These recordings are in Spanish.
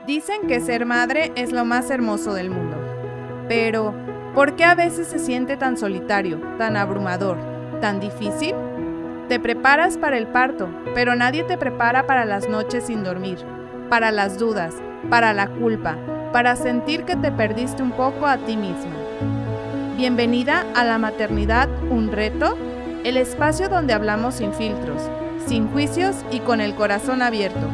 Dicen que ser madre es lo más hermoso del mundo. Pero, ¿por qué a veces se siente tan solitario, tan abrumador, tan difícil? Te preparas para el parto, pero nadie te prepara para las noches sin dormir, para las dudas, para la culpa, para sentir que te perdiste un poco a ti misma. Bienvenida a La Maternidad, un reto, el espacio donde hablamos sin filtros, sin juicios y con el corazón abierto.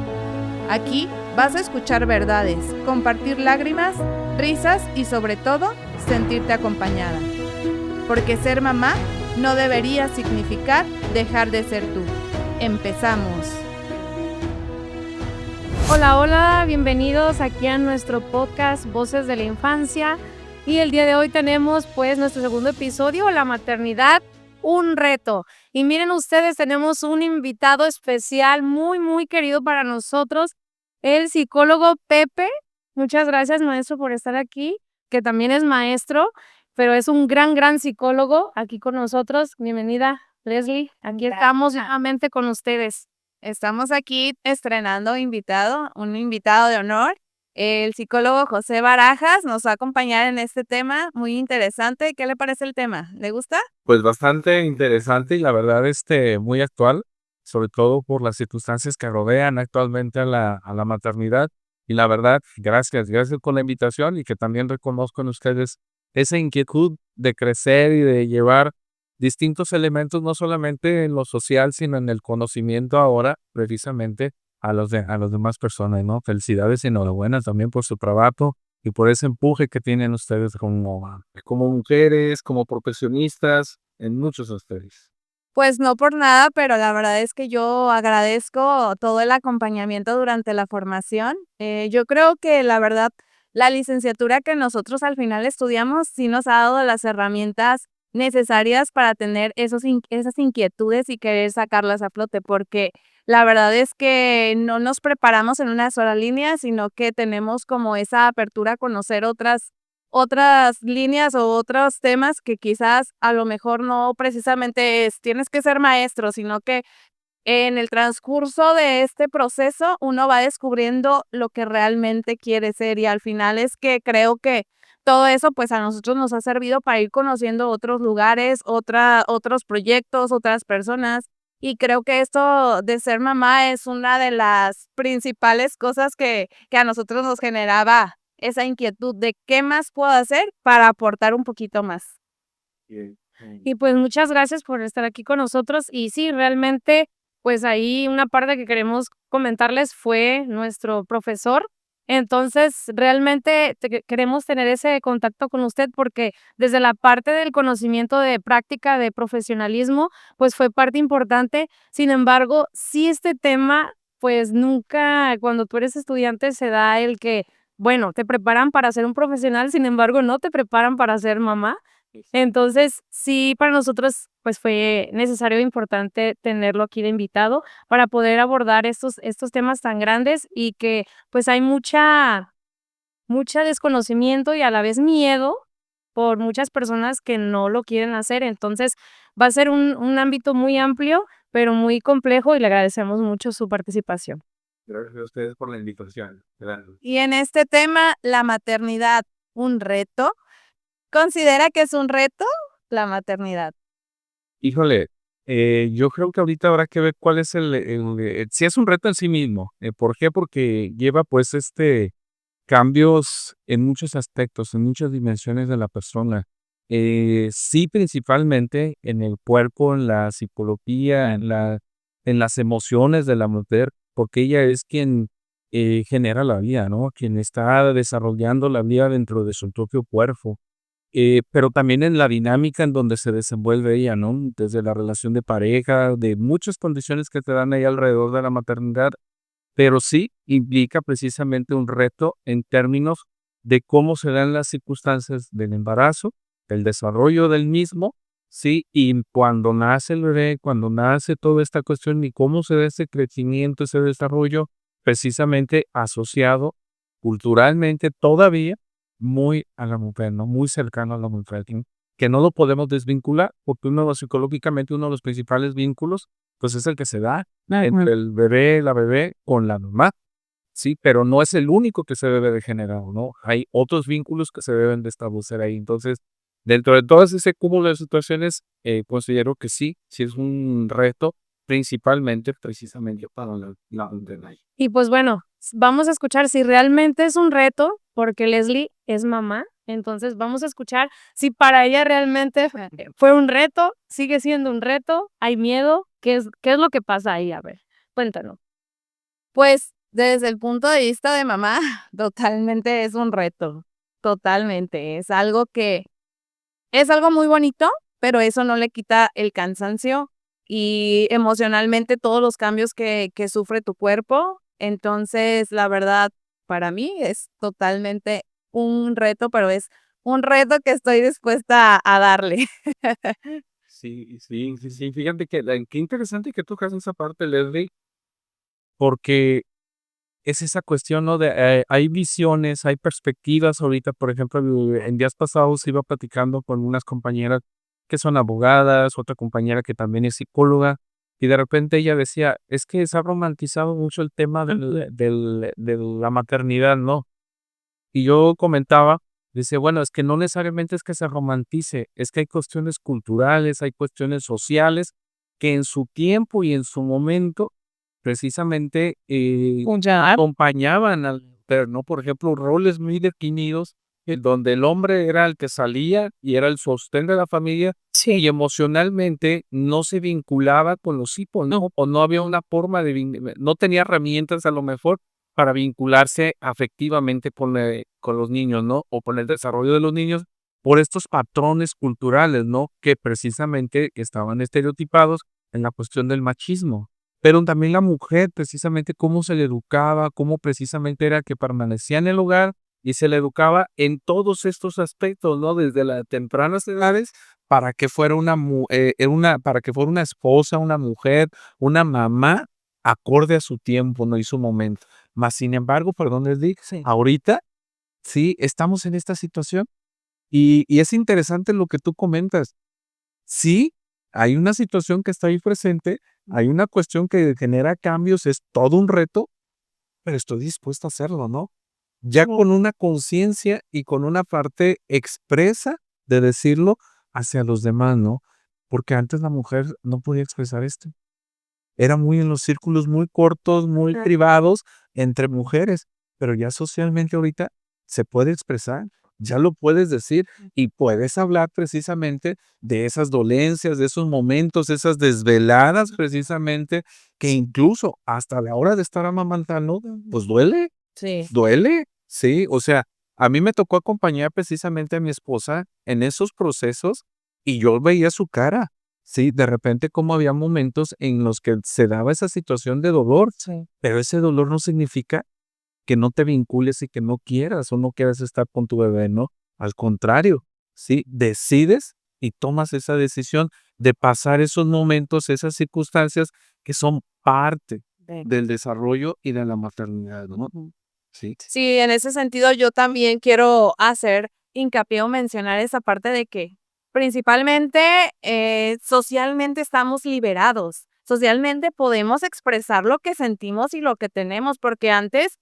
Aquí vas a escuchar verdades, compartir lágrimas, risas y sobre todo, sentirte acompañada. Porque ser mamá no debería significar dejar de ser tú. Empezamos. Hola, bienvenidos aquí a nuestro podcast Voces de la Infancia. Y el día de hoy tenemos pues nuestro segundo episodio, La Maternidad, un reto. Y miren ustedes, tenemos un invitado especial muy querido para nosotros, el psicólogo Pepe. Muchas gracias, maestro, por estar aquí, que también es maestro, pero es un gran psicólogo aquí con nosotros. Bienvenida, Leslie. Aquí estamos nuevamente con ustedes. Estamos aquí estrenando un invitado de honor. El psicólogo José Barajas nos va a acompañar en este tema muy interesante. ¿Qué le parece el tema? ¿Le gusta? Pues bastante interesante y la verdad, muy actual, sobre todo por las circunstancias que rodean actualmente a la maternidad. Y la verdad, gracias por la invitación y que también reconozco en ustedes esa inquietud de crecer y de llevar distintos elementos, no solamente en lo social, sino en el conocimiento ahora, precisamente, a las demás personas, ¿no? Felicidades y enhorabuena también por su trabajo y por ese empuje que tienen ustedes como mujeres, como profesionistas, en muchos aspectos. Pues no por nada, pero la verdad es que yo agradezco todo el acompañamiento durante la formación. Yo creo que la verdad, la licenciatura que nosotros al final estudiamos sí nos ha dado las herramientas necesarias para tener esas inquietudes y querer sacarlas a flote, porque la verdad es que no nos preparamos en una sola línea, sino que tenemos como esa apertura a conocer otras líneas o otros temas que quizás a lo mejor no precisamente tienes que ser maestro, sino que en el transcurso de este proceso uno va descubriendo lo que realmente quiere ser y al final es que creo que todo eso pues a nosotros nos ha servido para ir conociendo otros lugares, otros proyectos, otras personas y creo que esto de ser mamá es una de las principales cosas que a nosotros nos generaba esa inquietud de qué más puedo hacer para aportar un poquito más. Bien. Y pues muchas gracias por estar aquí con nosotros. Y sí, realmente, pues ahí una parte que queremos comentarles fue nuestro profesor. Entonces, realmente queremos tener ese contacto con usted porque desde la parte del conocimiento de práctica, de profesionalismo, pues fue parte importante. Sin embargo, sí este tema, pues nunca, cuando tú eres estudiante, se da el que, bueno, te preparan para ser un profesional, sin embargo, no te preparan para ser mamá. Entonces, sí, para nosotros, pues, fue necesario e importante tenerlo aquí de invitado para poder abordar estos temas tan grandes y que, pues, hay mucha desconocimiento y a la vez miedo por muchas personas que no lo quieren hacer. Entonces, va a ser un ámbito muy amplio, pero muy complejo, y le agradecemos mucho su participación. Gracias a ustedes por la invitación. Gracias. Y en este tema, la maternidad, un reto. ¿Considera que es un reto la maternidad? Híjole, yo creo que ahorita habrá que ver cuál es si es un reto en sí mismo. ¿Por qué? Porque lleva pues cambios en muchos aspectos, en muchas dimensiones de la persona. Sí, principalmente en el cuerpo, en la psicología, en las emociones de la mujer, porque ella es quien genera la vida, ¿no? Quien está desarrollando la vida dentro de su propio cuerpo. Pero también en la dinámica en donde se desenvuelve ella, ¿no? Desde la relación de pareja, de muchas condiciones que te dan ahí alrededor de la maternidad, pero sí implica precisamente un reto en términos de cómo se dan las circunstancias del embarazo, el desarrollo del mismo, sí, y cuando nace el bebé, cuando nace toda esta cuestión y cómo se da ese crecimiento, ese desarrollo, precisamente asociado culturalmente todavía muy a la mujer, ¿no? Muy cercano a la mujer, que no lo podemos desvincular, porque psicológicamente uno de los principales vínculos, pues es el que se da entre el bebé, la bebé, con la mamá. sí, pero no es el único que se debe de generar, ¿no? Hay otros vínculos que se deben de establecer ahí. Entonces, dentro de todo ese cúmulo de situaciones, considero que sí es un reto, principalmente, precisamente para la maternidad. Y pues bueno, vamos a escuchar si realmente es un reto, porque Leslie es mamá, entonces vamos a escuchar si para ella realmente fue un reto, sigue siendo un reto, hay miedo, ¿qué es lo que pasa ahí? A ver, cuéntanos. Pues, desde el punto de vista de mamá, totalmente es un reto, totalmente. Es algo muy bonito, pero eso no le quita el cansancio y emocionalmente todos los cambios que sufre tu cuerpo. Entonces, la verdad, para mí es totalmente un reto, pero es un reto que estoy dispuesta a darle. Sí, fíjate que qué interesante que tocas esa parte, Leslie, porque es esa cuestión, ¿no? Hay visiones, hay perspectivas. Ahorita, por ejemplo, en días pasados iba platicando con unas compañeras que son abogadas, otra compañera que también es psicóloga, y de repente ella decía, es que se ha romantizado mucho el tema de la maternidad, ¿no? Y yo comentaba, dice, bueno, es que no necesariamente es que se romantice, es que hay cuestiones culturales, hay cuestiones sociales que en su tiempo y en su momento precisamente Ya. acompañaban al mujer, ¿no? Por ejemplo, roles muy definidos en donde el hombre era el que salía y era el sostén de la familia y emocionalmente no se vinculaba con los hijos, ¿no? O no había una forma no tenía herramientas a lo mejor para vincularse afectivamente con los niños, ¿no? O con el desarrollo de los niños por estos patrones culturales, ¿no? Que precisamente estaban estereotipados en la cuestión del machismo. Pero también la mujer, precisamente cómo se le educaba, cómo precisamente era que permanecía en el hogar y se le educaba en todos estos aspectos, ¿no? Desde las tempranas edades para que fuera para que fuera una esposa, una mujer, una mamá acorde a su tiempo, ¿no? Y su momento. Mas, sin embargo, perdón, les digo, ahorita sí estamos en esta situación y es interesante lo que tú comentas. Sí, hay una situación que está ahí presente, hay una cuestión que genera cambios, es todo un reto, pero estoy dispuesto a hacerlo, ¿no? Ya con una conciencia y con una parte expresa de decirlo hacia los demás, ¿no? Porque antes la mujer no podía expresar esto. Era muy en los círculos muy cortos, muy privados entre mujeres, pero ya socialmente ahorita se puede expresar, ya lo puedes decir y puedes hablar precisamente de esas dolencias, de esos momentos, esas desveladas precisamente, que incluso hasta la hora de estar amamantando, pues duele, Sí. duele, sí, o sea, a mí me tocó acompañar precisamente a mi esposa en esos procesos y yo veía su cara. Sí, de repente como había momentos en los que se daba esa situación de dolor, Sí. pero ese dolor no significa que no te vincules y que no quieras o no quieras estar con tu bebé, ¿no? Al contrario, sí, decides y tomas esa decisión de pasar esos momentos, esas circunstancias que son parte del desarrollo y de la maternidad, ¿no? Ujú. Sí. Sí, en ese sentido yo también quiero hacer hincapié o mencionar esa parte de que principalmente socialmente estamos liberados. Socialmente podemos expresar lo que sentimos y lo que tenemos, porque antes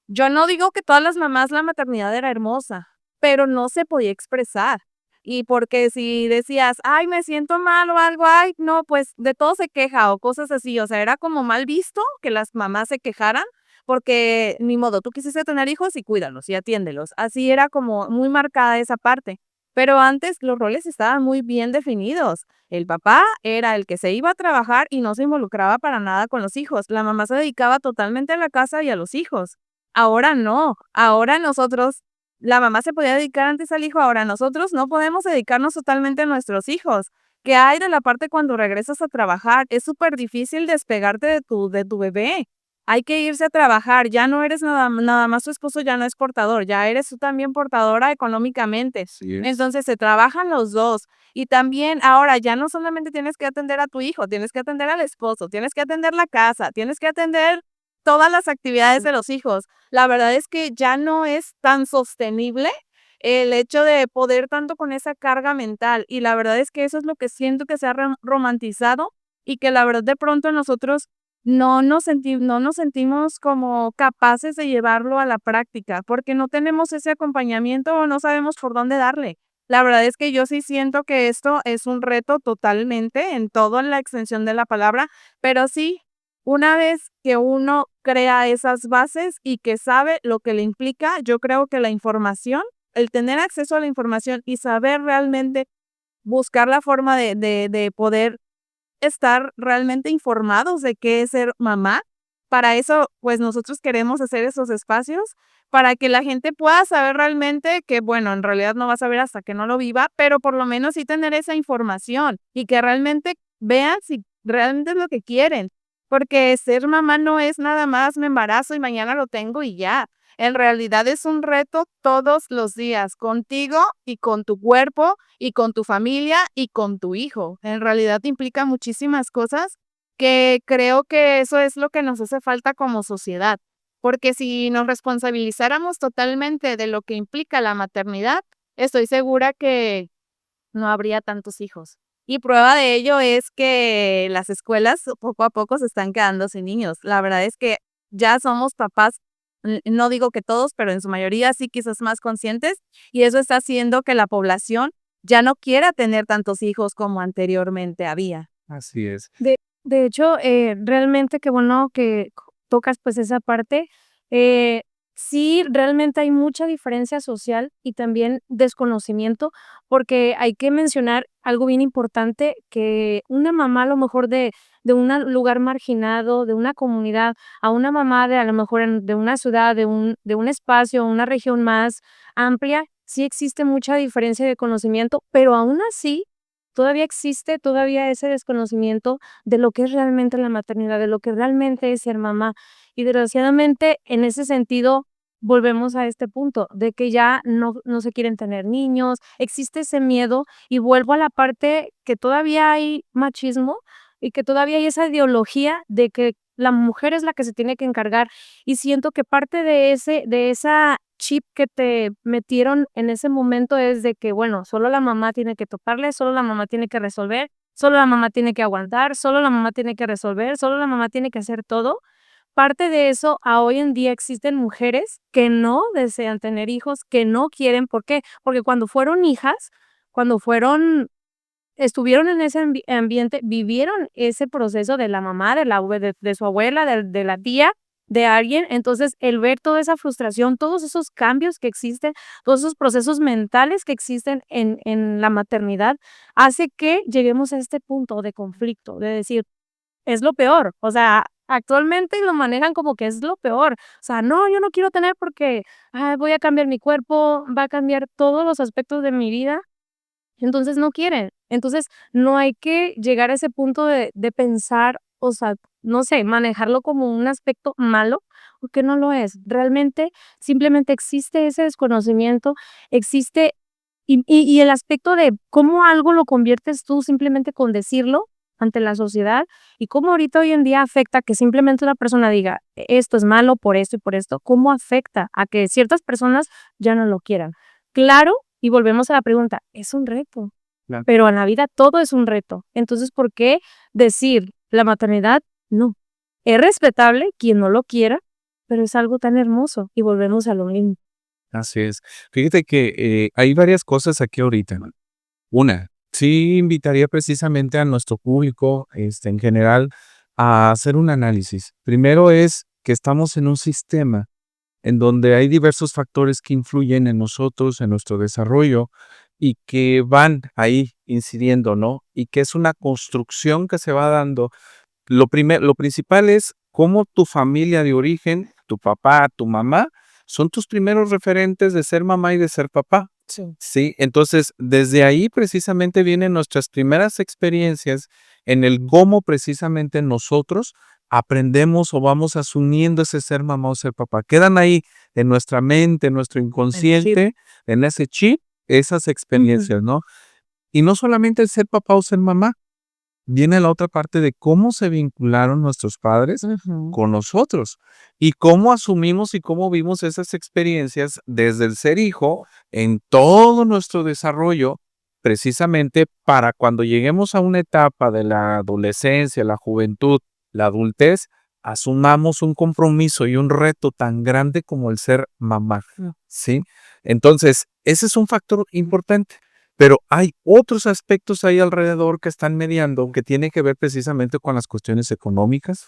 yo no digo que todas las mamás la maternidad era hermosa, pero no se podía expresar. Y porque si decías, ay, me siento mal o algo, ay, no, pues de todo se queja o cosas así. O sea, era como mal visto que las mamás se quejaran, porque ni modo, tú quisiste tener hijos y cuídalos y atiéndelos. Así era como muy marcada esa parte. Pero antes los roles estaban muy bien definidos. El papá era el que se iba a trabajar y no se involucraba para nada con los hijos. La mamá se dedicaba totalmente a la casa y a los hijos. Ahora no, ahora nosotros, la mamá se podía dedicar antes al hijo, ahora nosotros no podemos dedicarnos totalmente a nuestros hijos. ¿Qué hay de la parte cuando regresas a trabajar? Es súper difícil despegarte de tu bebé. Hay que irse a trabajar, ya no eres nada más tu esposo, ya no es portador, ya eres tú también portadora económicamente. Sí es. Entonces se trabajan los dos. Y también ahora ya no solamente tienes que atender a tu hijo, tienes que atender al esposo, tienes que atender la casa, tienes que atender todas las actividades de los hijos. La verdad es que ya no es tan sostenible el hecho de poder tanto con esa carga mental, y la verdad es que eso es lo que siento que se ha romantizado y que la verdad de pronto nosotros no nos sentimos como capaces de llevarlo a la práctica, porque no tenemos ese acompañamiento o no sabemos por dónde darle. La verdad es que yo sí siento que esto es un reto totalmente en toda la extensión de la palabra, pero sí, una vez que uno crea esas bases y que sabe lo que le implica, yo creo que la información, el tener acceso a la información y saber realmente buscar la forma de poder estar realmente informados de qué es ser mamá. Para eso, pues, nosotros queremos hacer esos espacios, para que la gente pueda saber realmente que, bueno, en realidad no va a saber hasta que no lo viva, pero por lo menos sí tener esa información, y que realmente vean si realmente es lo que quieren. Porque ser mamá no es nada más me embarazo y mañana lo tengo y ya. En realidad es un reto todos los días, contigo y con tu cuerpo, y con tu familia y con tu hijo. En realidad implica muchísimas cosas que creo que eso es lo que nos hace falta como sociedad, porque si nos responsabilizáramos totalmente de lo que implica la maternidad, estoy segura que no habría tantos hijos. Y prueba de ello es que las escuelas poco a poco se están quedando sin niños. La verdad es que ya somos papás, no digo que todos, pero en su mayoría sí quizás más conscientes, y eso está haciendo que la población ya no quiera tener tantos hijos como anteriormente había. Así es. De hecho, realmente qué bueno que tocas pues esa parte. Eh, sí, realmente hay mucha diferencia social y también desconocimiento, porque hay que mencionar algo bien importante, que una mamá a lo mejor de un lugar marginado, de una comunidad, a una mamá de a lo mejor de una ciudad, de un espacio, una región más amplia, sí existe mucha diferencia de conocimiento, pero aún así todavía existe todavía ese desconocimiento de lo que es realmente la maternidad, de lo que realmente es ser mamá. Y desgraciadamente, en ese sentido, volvemos a este punto de que ya no se quieren tener niños, existe ese miedo y vuelvo a la parte que todavía hay machismo y que todavía hay esa ideología de que la mujer es la que se tiene que encargar y siento que parte de esa chip que te metieron en ese momento es de que, bueno, solo la mamá tiene que tocarle, solo la mamá tiene que resolver, solo la mamá tiene que aguantar, solo la mamá tiene que resolver, solo la mamá tiene que hacer todo. Parte de eso, a hoy en día existen mujeres que no desean tener hijos, que no quieren, ¿por qué? Porque cuando fueron hijas, cuando fueron estuvieron en ese ambiente, vivieron ese proceso de la mamá, de su abuela, de la tía, de alguien. Entonces, el ver toda esa frustración, todos esos cambios que existen, todos esos procesos mentales que existen en la maternidad, hace que lleguemos a este punto de conflicto, de decir: "Es lo peor". O sea, actualmente lo manejan como que es lo peor. O sea, no, yo no quiero tener porque, voy a cambiar mi cuerpo, va a cambiar todos los aspectos de mi vida. Entonces no quieren. Entonces no hay que llegar a ese punto de pensar, o sea, no sé, manejarlo como un aspecto malo, porque no lo es. Realmente simplemente existe ese desconocimiento, existe y el aspecto de cómo algo lo conviertes tú simplemente con decirlo ante la sociedad y cómo ahorita hoy en día afecta que simplemente una persona diga: Esto es malo por esto y por esto", cómo afecta a que ciertas personas ya no lo quieran. Claro, y volvemos a la pregunta, es un reto, Claro. pero en la vida todo es un reto. Entonces, ¿por qué decir la maternidad? No. Es respetable quien no lo quiera, pero es algo tan hermoso y volvemos a lo mismo. Así es. Fíjate que hay varias cosas aquí ahorita, ¿no? Una, sí invitaría precisamente a nuestro público, en general, a hacer un análisis. Primero es que estamos en un sistema en donde hay diversos factores que influyen en nosotros, en nuestro desarrollo y que van ahí incidiendo, ¿no? Y que es una construcción que se va dando. Lo principal es cómo tu familia de origen, tu papá, tu mamá, son tus primeros referentes de ser mamá y de ser papá. Sí. Sí, entonces desde ahí precisamente vienen nuestras primeras experiencias en el cómo precisamente nosotros aprendemos o vamos asumiendo ese ser mamá o ser papá. Quedan ahí en nuestra mente, en nuestro El chip. inconsciente, en ese chip, esas Ujú. experiencias, ¿no? Y no solamente el ser papá o ser mamá, viene la otra parte de cómo se vincularon nuestros padres Ujú. con nosotros y cómo asumimos y cómo vimos esas experiencias desde el ser hijo en todo nuestro desarrollo, precisamente para cuando lleguemos a una etapa de la adolescencia, la juventud, la adultez, asumamos un compromiso y un reto tan grande como el ser mamá, ¿sí? Entonces, ese es un factor importante. Pero hay otros aspectos ahí alrededor que están mediando, que tiene que ver precisamente con las cuestiones económicas,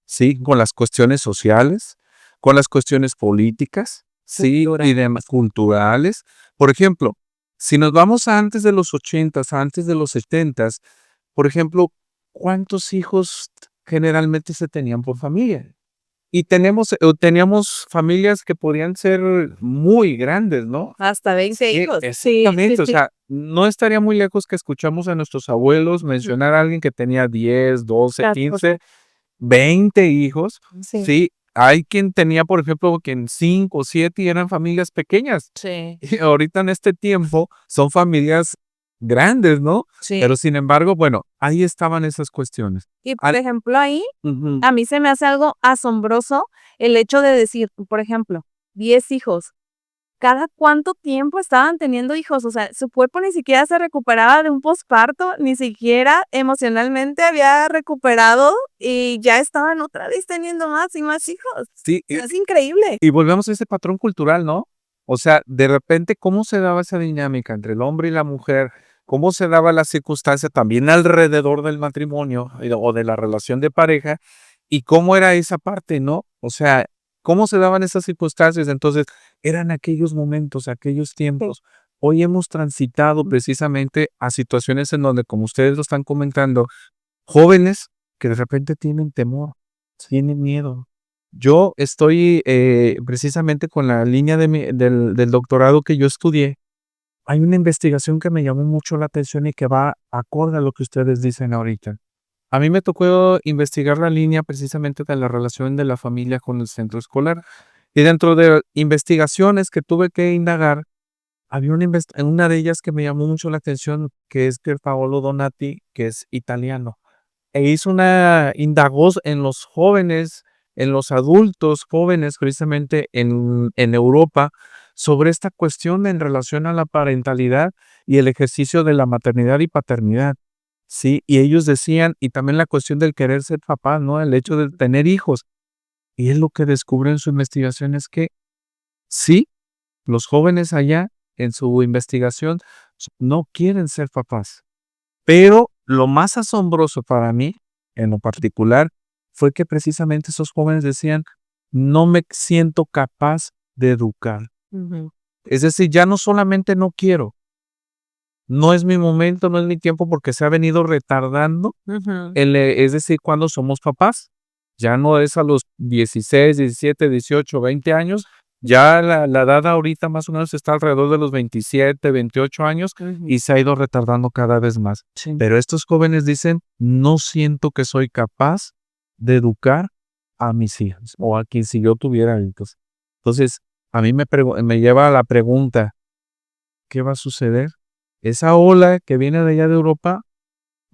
¿sí? Con las cuestiones sociales, con las cuestiones políticas, ¿sí? Y demás culturales. Por ejemplo, si nos vamos a antes de los 80s, antes de los 70s, por ejemplo, ¿cuántos hijos generalmente se tenían por familia? Y teníamos familias que podían ser muy grandes, ¿no? Hasta 20 Sí, hijos. exactamente, o sea, no estaría muy lejos que escuchamos a nuestros abuelos mencionar a alguien que tenía 10, 12, 15, 20 hijos. Sí. Sí, hay quien tenía, por ejemplo, que en 5 o 7 y eran familias pequeñas. Sí. Y ahorita en este tiempo son familias grandes, ¿no? Sí. Pero sin embargo, bueno, ahí estaban esas cuestiones. Y por ejemplo, ahí Ujú. a mí se me hace algo asombroso el hecho de decir, por ejemplo, 10 hijos. ¿Cada cuánto tiempo estaban teniendo hijos? O sea, su cuerpo ni siquiera se recuperaba de un posparto, ni siquiera emocionalmente había recuperado y ya estaban otra vez teniendo más y más hijos. Sí, Es increíble. y volvemos a ese patrón cultural, ¿no? O sea, de repente, ¿cómo se daba esa dinámica entre el hombre y la mujer? ¿Cómo se daba la circunstancia también alrededor del matrimonio o de la relación de pareja? ¿Y cómo era esa parte, no? O sea, ¿cómo se daban esas circunstancias? Entonces, eran aquellos momentos, aquellos tiempos. Hoy hemos transitado precisamente a situaciones en donde, como ustedes lo están comentando, jóvenes que de repente tienen temor, tienen miedo. Yo estoy precisamente con la línea del doctorado que yo estudié. Hay una investigación que me llamó mucho la atención y que va acorde a lo que ustedes dicen ahorita. A mí me tocó investigar la línea precisamente de la relación de la familia con el centro escolar. Y dentro de investigaciones que tuve que indagar, había una de ellas que me llamó mucho la atención, que es Pier Paolo Donati, que es italiano. Indagó en los jóvenes, en los adultos jóvenes, precisamente en Europa, sobre esta cuestión en relación a la parentalidad y el ejercicio de la maternidad y paternidad, ¿sí? Y ellos decían, y también la cuestión del querer ser papá, ¿no? El hecho de tener hijos. Y él lo que descubre en su investigación es que sí, los jóvenes allá, en su investigación, no quieren ser papás. Pero lo más asombroso para mí, en lo particular, fue que precisamente esos jóvenes decían, no me siento capaz de educar. Es decir, ya no solamente no quiero, no es mi momento, no es mi tiempo porque se ha venido retardando, es decir, cuando somos papás. Ya no es a los 16, 17, 18, 20 años, ya la edad ahorita más o menos está alrededor de los 27, 28 años y se ha ido retardando cada vez más. Sí. Pero estos jóvenes dicen, no siento que soy capaz de educar a mis hijos o a quien si yo tuviera hijos. Entonces, a mí me lleva a la pregunta, ¿qué va a suceder? Esa ola que viene de allá de Europa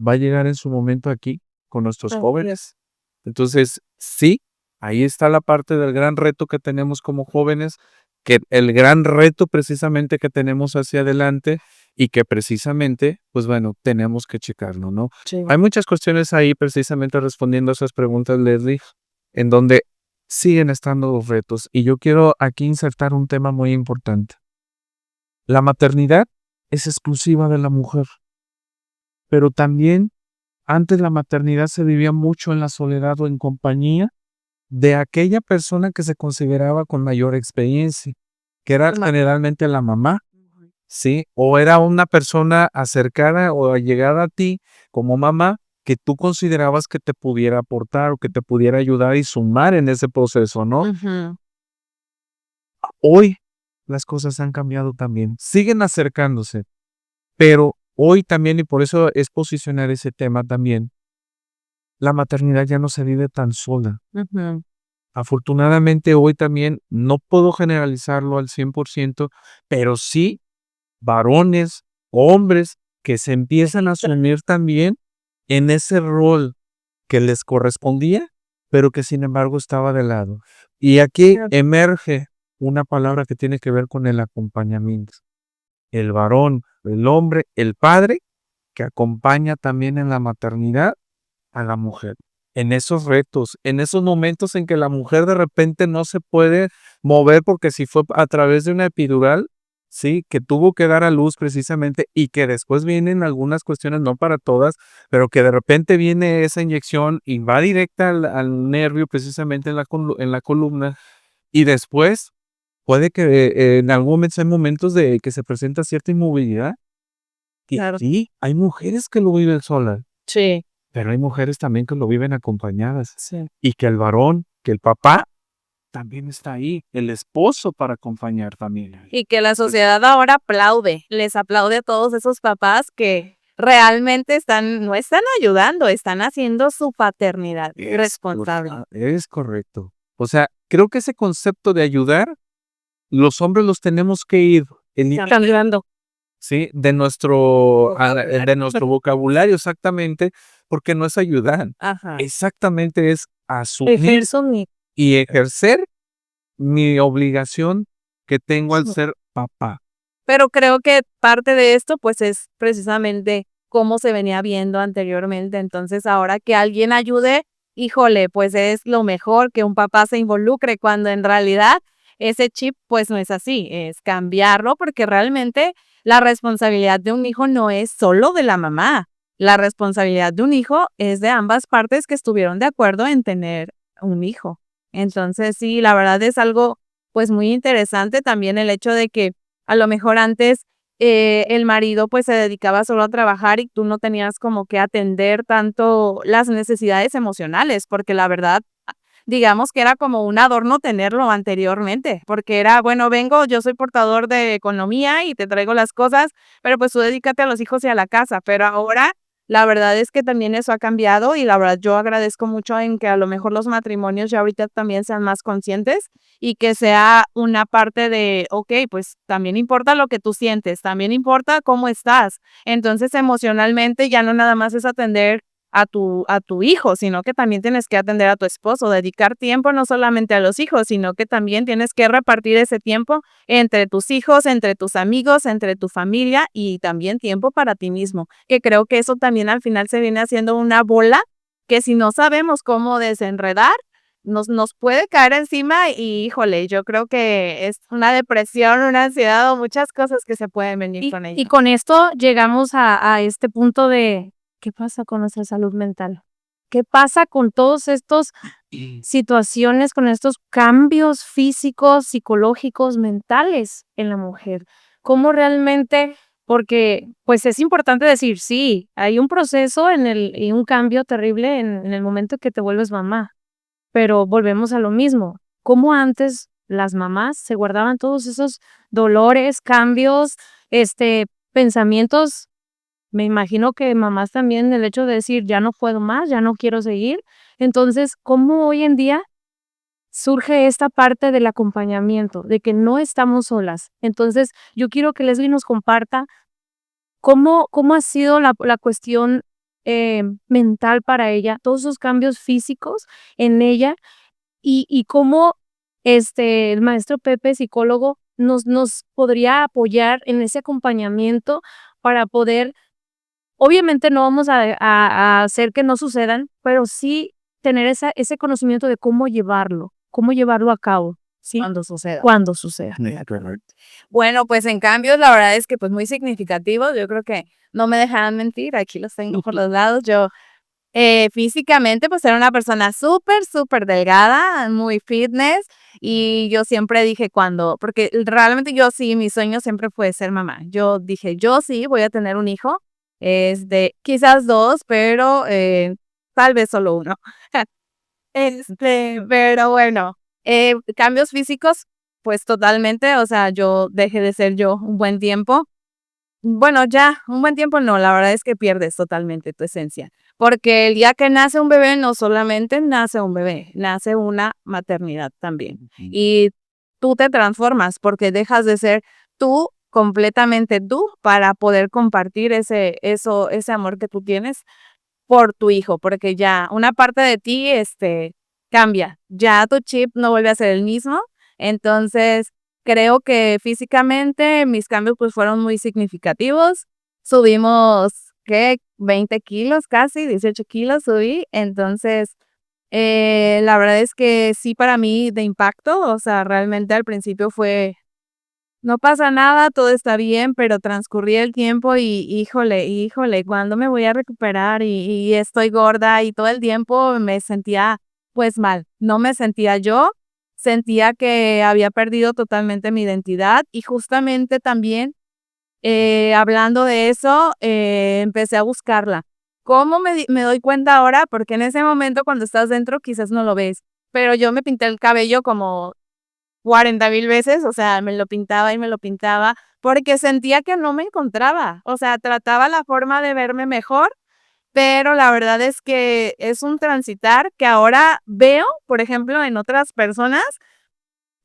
va a llegar en su momento aquí con nuestros Así jóvenes. Entonces, sí, ahí está la parte del gran reto que tenemos como jóvenes, que el gran reto precisamente que tenemos hacia adelante y que precisamente, pues bueno, tenemos que checarlo, ¿no? Sí. Hay muchas cuestiones ahí precisamente respondiendo a esas preguntas, Leslie, en donde siguen estando los retos. Y yo quiero aquí insertar un tema muy importante. La maternidad es exclusiva de la mujer, pero también antes la maternidad se vivía mucho en la soledad o en compañía de aquella persona que se consideraba con mayor experiencia, que era generalmente la mamá, ¿sí? O era una persona acercada o allegada a ti como mamá que tú considerabas que te pudiera aportar o que te pudiera ayudar y sumar en ese proceso, ¿no? Hoy las cosas han cambiado también, siguen acercándose, pero hoy también, y por eso es posicionar ese tema también, la maternidad ya no se vive tan sola. Afortunadamente hoy también no puedo generalizarlo al 100%, pero sí varones, hombres que se empiezan a asumir también en ese rol que les correspondía, pero que sin embargo estaba de lado. Y aquí emerge una palabra que tiene que ver con el acompañamiento. El varón, el hombre, el padre, que acompaña también en la maternidad a la mujer. en esos retos, en esos momentos en que la mujer de repente no se puede mover porque si fue a través de una epidural, sí, que tuvo que dar a luz precisamente y que después vienen algunas cuestiones, no para todas, pero que de repente viene esa inyección y va directa al nervio precisamente en la columna y después puede que en algún momento hay momentos de que se presenta cierta inmovilidad y Claro. sí, hay mujeres que lo viven solas. Sí. Pero hay mujeres también que lo viven acompañadas Sí. y que el varón, que el papá también está ahí, el esposo para acompañar también. Y que la sociedad ahora aplaude, les aplaude a todos esos papás que realmente no están ayudando, están haciendo su paternidad responsable. Es correcto. O sea, creo que ese concepto de ayudar, los hombres los tenemos que ir Cambiando. ¿sí? De nuestro vocabulario, exactamente, porque no es ayudar. Ajá. Exactamente es asumir Ejerzo mi y ejercer mi obligación que tengo al ser papá. Pero creo que parte de esto, pues, es precisamente cómo se venía viendo anteriormente. Entonces, ahora que alguien ayude, híjole, pues es lo mejor que un papá se involucre, cuando en realidad ese chip, pues no es así, es cambiarlo, porque realmente la responsabilidad de un hijo no es solo de la mamá. La responsabilidad de un hijo es de ambas partes que estuvieron de acuerdo en tener un hijo. Entonces, sí, la verdad es algo, pues, muy interesante también el hecho de que a lo mejor antes el marido pues se dedicaba solo a trabajar y tú no tenías como que atender tanto las necesidades emocionales, porque la verdad, digamos que era como un adorno tenerlo anteriormente, porque era, bueno, vengo, yo soy portador de economía y te traigo las cosas, pero pues tú dedícate a los hijos y a la casa. Pero ahora la verdad es que también eso ha cambiado y la verdad yo agradezco mucho en que a lo mejor los matrimonios ya ahorita también sean más conscientes y que sea una parte de, ok, pues también importa lo que tú sientes, también importa cómo estás. Entonces, emocionalmente ya no nada más es atender a tu hijo, sino que también tienes que atender a tu esposo, dedicar tiempo no solamente a los hijos, sino que también tienes que repartir ese tiempo entre tus hijos, entre tus amigos, entre tu familia y también tiempo para ti mismo, que creo que eso también al final se viene haciendo una bola que si no sabemos cómo desenredar, nos puede caer encima y, híjole, yo creo que es una depresión, una ansiedad o muchas cosas que se pueden venir con ello. Y con esto llegamos a este punto de, ¿qué pasa con nuestra salud mental? ¿Qué pasa con todos estos situaciones, con estos cambios físicos, psicológicos, mentales en la mujer? ¿Cómo realmente? Porque, pues, es importante decir, sí, hay un proceso y un cambio terrible en el momento que te vuelves mamá, pero volvemos a lo mismo. ¿Cómo antes las mamás se guardaban todos esos dolores, cambios, pensamientos? Me imagino que mamás también el hecho de decir: "Ya no puedo más, ya no quiero seguir". Entonces, ¿cómo hoy en día surge esta parte del acompañamiento, de que no estamos solas? Entonces, yo quiero que Leslie nos comparta cómo ha sido la cuestión, mental para ella, todos esos cambios físicos en ella, y cómo, el maestro Pepe, psicólogo, nos podría apoyar en ese acompañamiento para poder. Obviamente no vamos a hacer que no sucedan, pero sí tener ese conocimiento de cómo llevarlo a cabo, ¿sí? Cuando suceda. Cuando suceda. Bueno, pues en cambio, la verdad es que pues muy significativo. Yo creo que no me dejarán mentir, aquí los tengo por los lados. Yo físicamente pues era una persona súper, súper delgada, muy fitness y yo siempre dije porque realmente yo sí, mi sueño siempre fue ser mamá. Yo dije, yo sí voy a tener un hijo, quizás dos, pero tal vez solo uno. Pero bueno, cambios físicos, pues totalmente, o sea, yo dejé de ser yo un buen tiempo. Bueno, ya, un buen tiempo no, la verdad es que pierdes totalmente tu esencia, porque el día que nace un bebé, no solamente nace un bebé, nace una maternidad también. Y tú te transformas porque dejas de ser tú, completamente tú, para poder compartir ese amor que tú tienes por tu hijo, porque ya una parte de ti, cambia, ya tu chip no vuelve a ser el mismo. Entonces, creo que físicamente mis cambios, pues, fueron muy significativos. Subimos, ¿qué? 20 kilos casi, 18 kilos subí. Entonces, la verdad es que sí, para mí de impacto, o sea, realmente al principio fue, no pasa nada, todo está bien, pero transcurría el tiempo y híjole, ¿cuándo me voy a recuperar? Y estoy gorda y todo el tiempo me sentía pues mal. No me sentía yo, sentía que había perdido totalmente mi identidad y justamente también hablando de eso, empecé a buscarla. ¿Cómo me doy cuenta ahora? Porque en ese momento cuando estás dentro quizás no lo ves, pero yo me pinté el cabello como 40,000 veces, o sea, me lo pintaba y me lo pintaba, porque sentía que no me encontraba, o sea, trataba la forma de verme mejor, pero la verdad es que es un transitar que ahora veo, por ejemplo, en otras personas,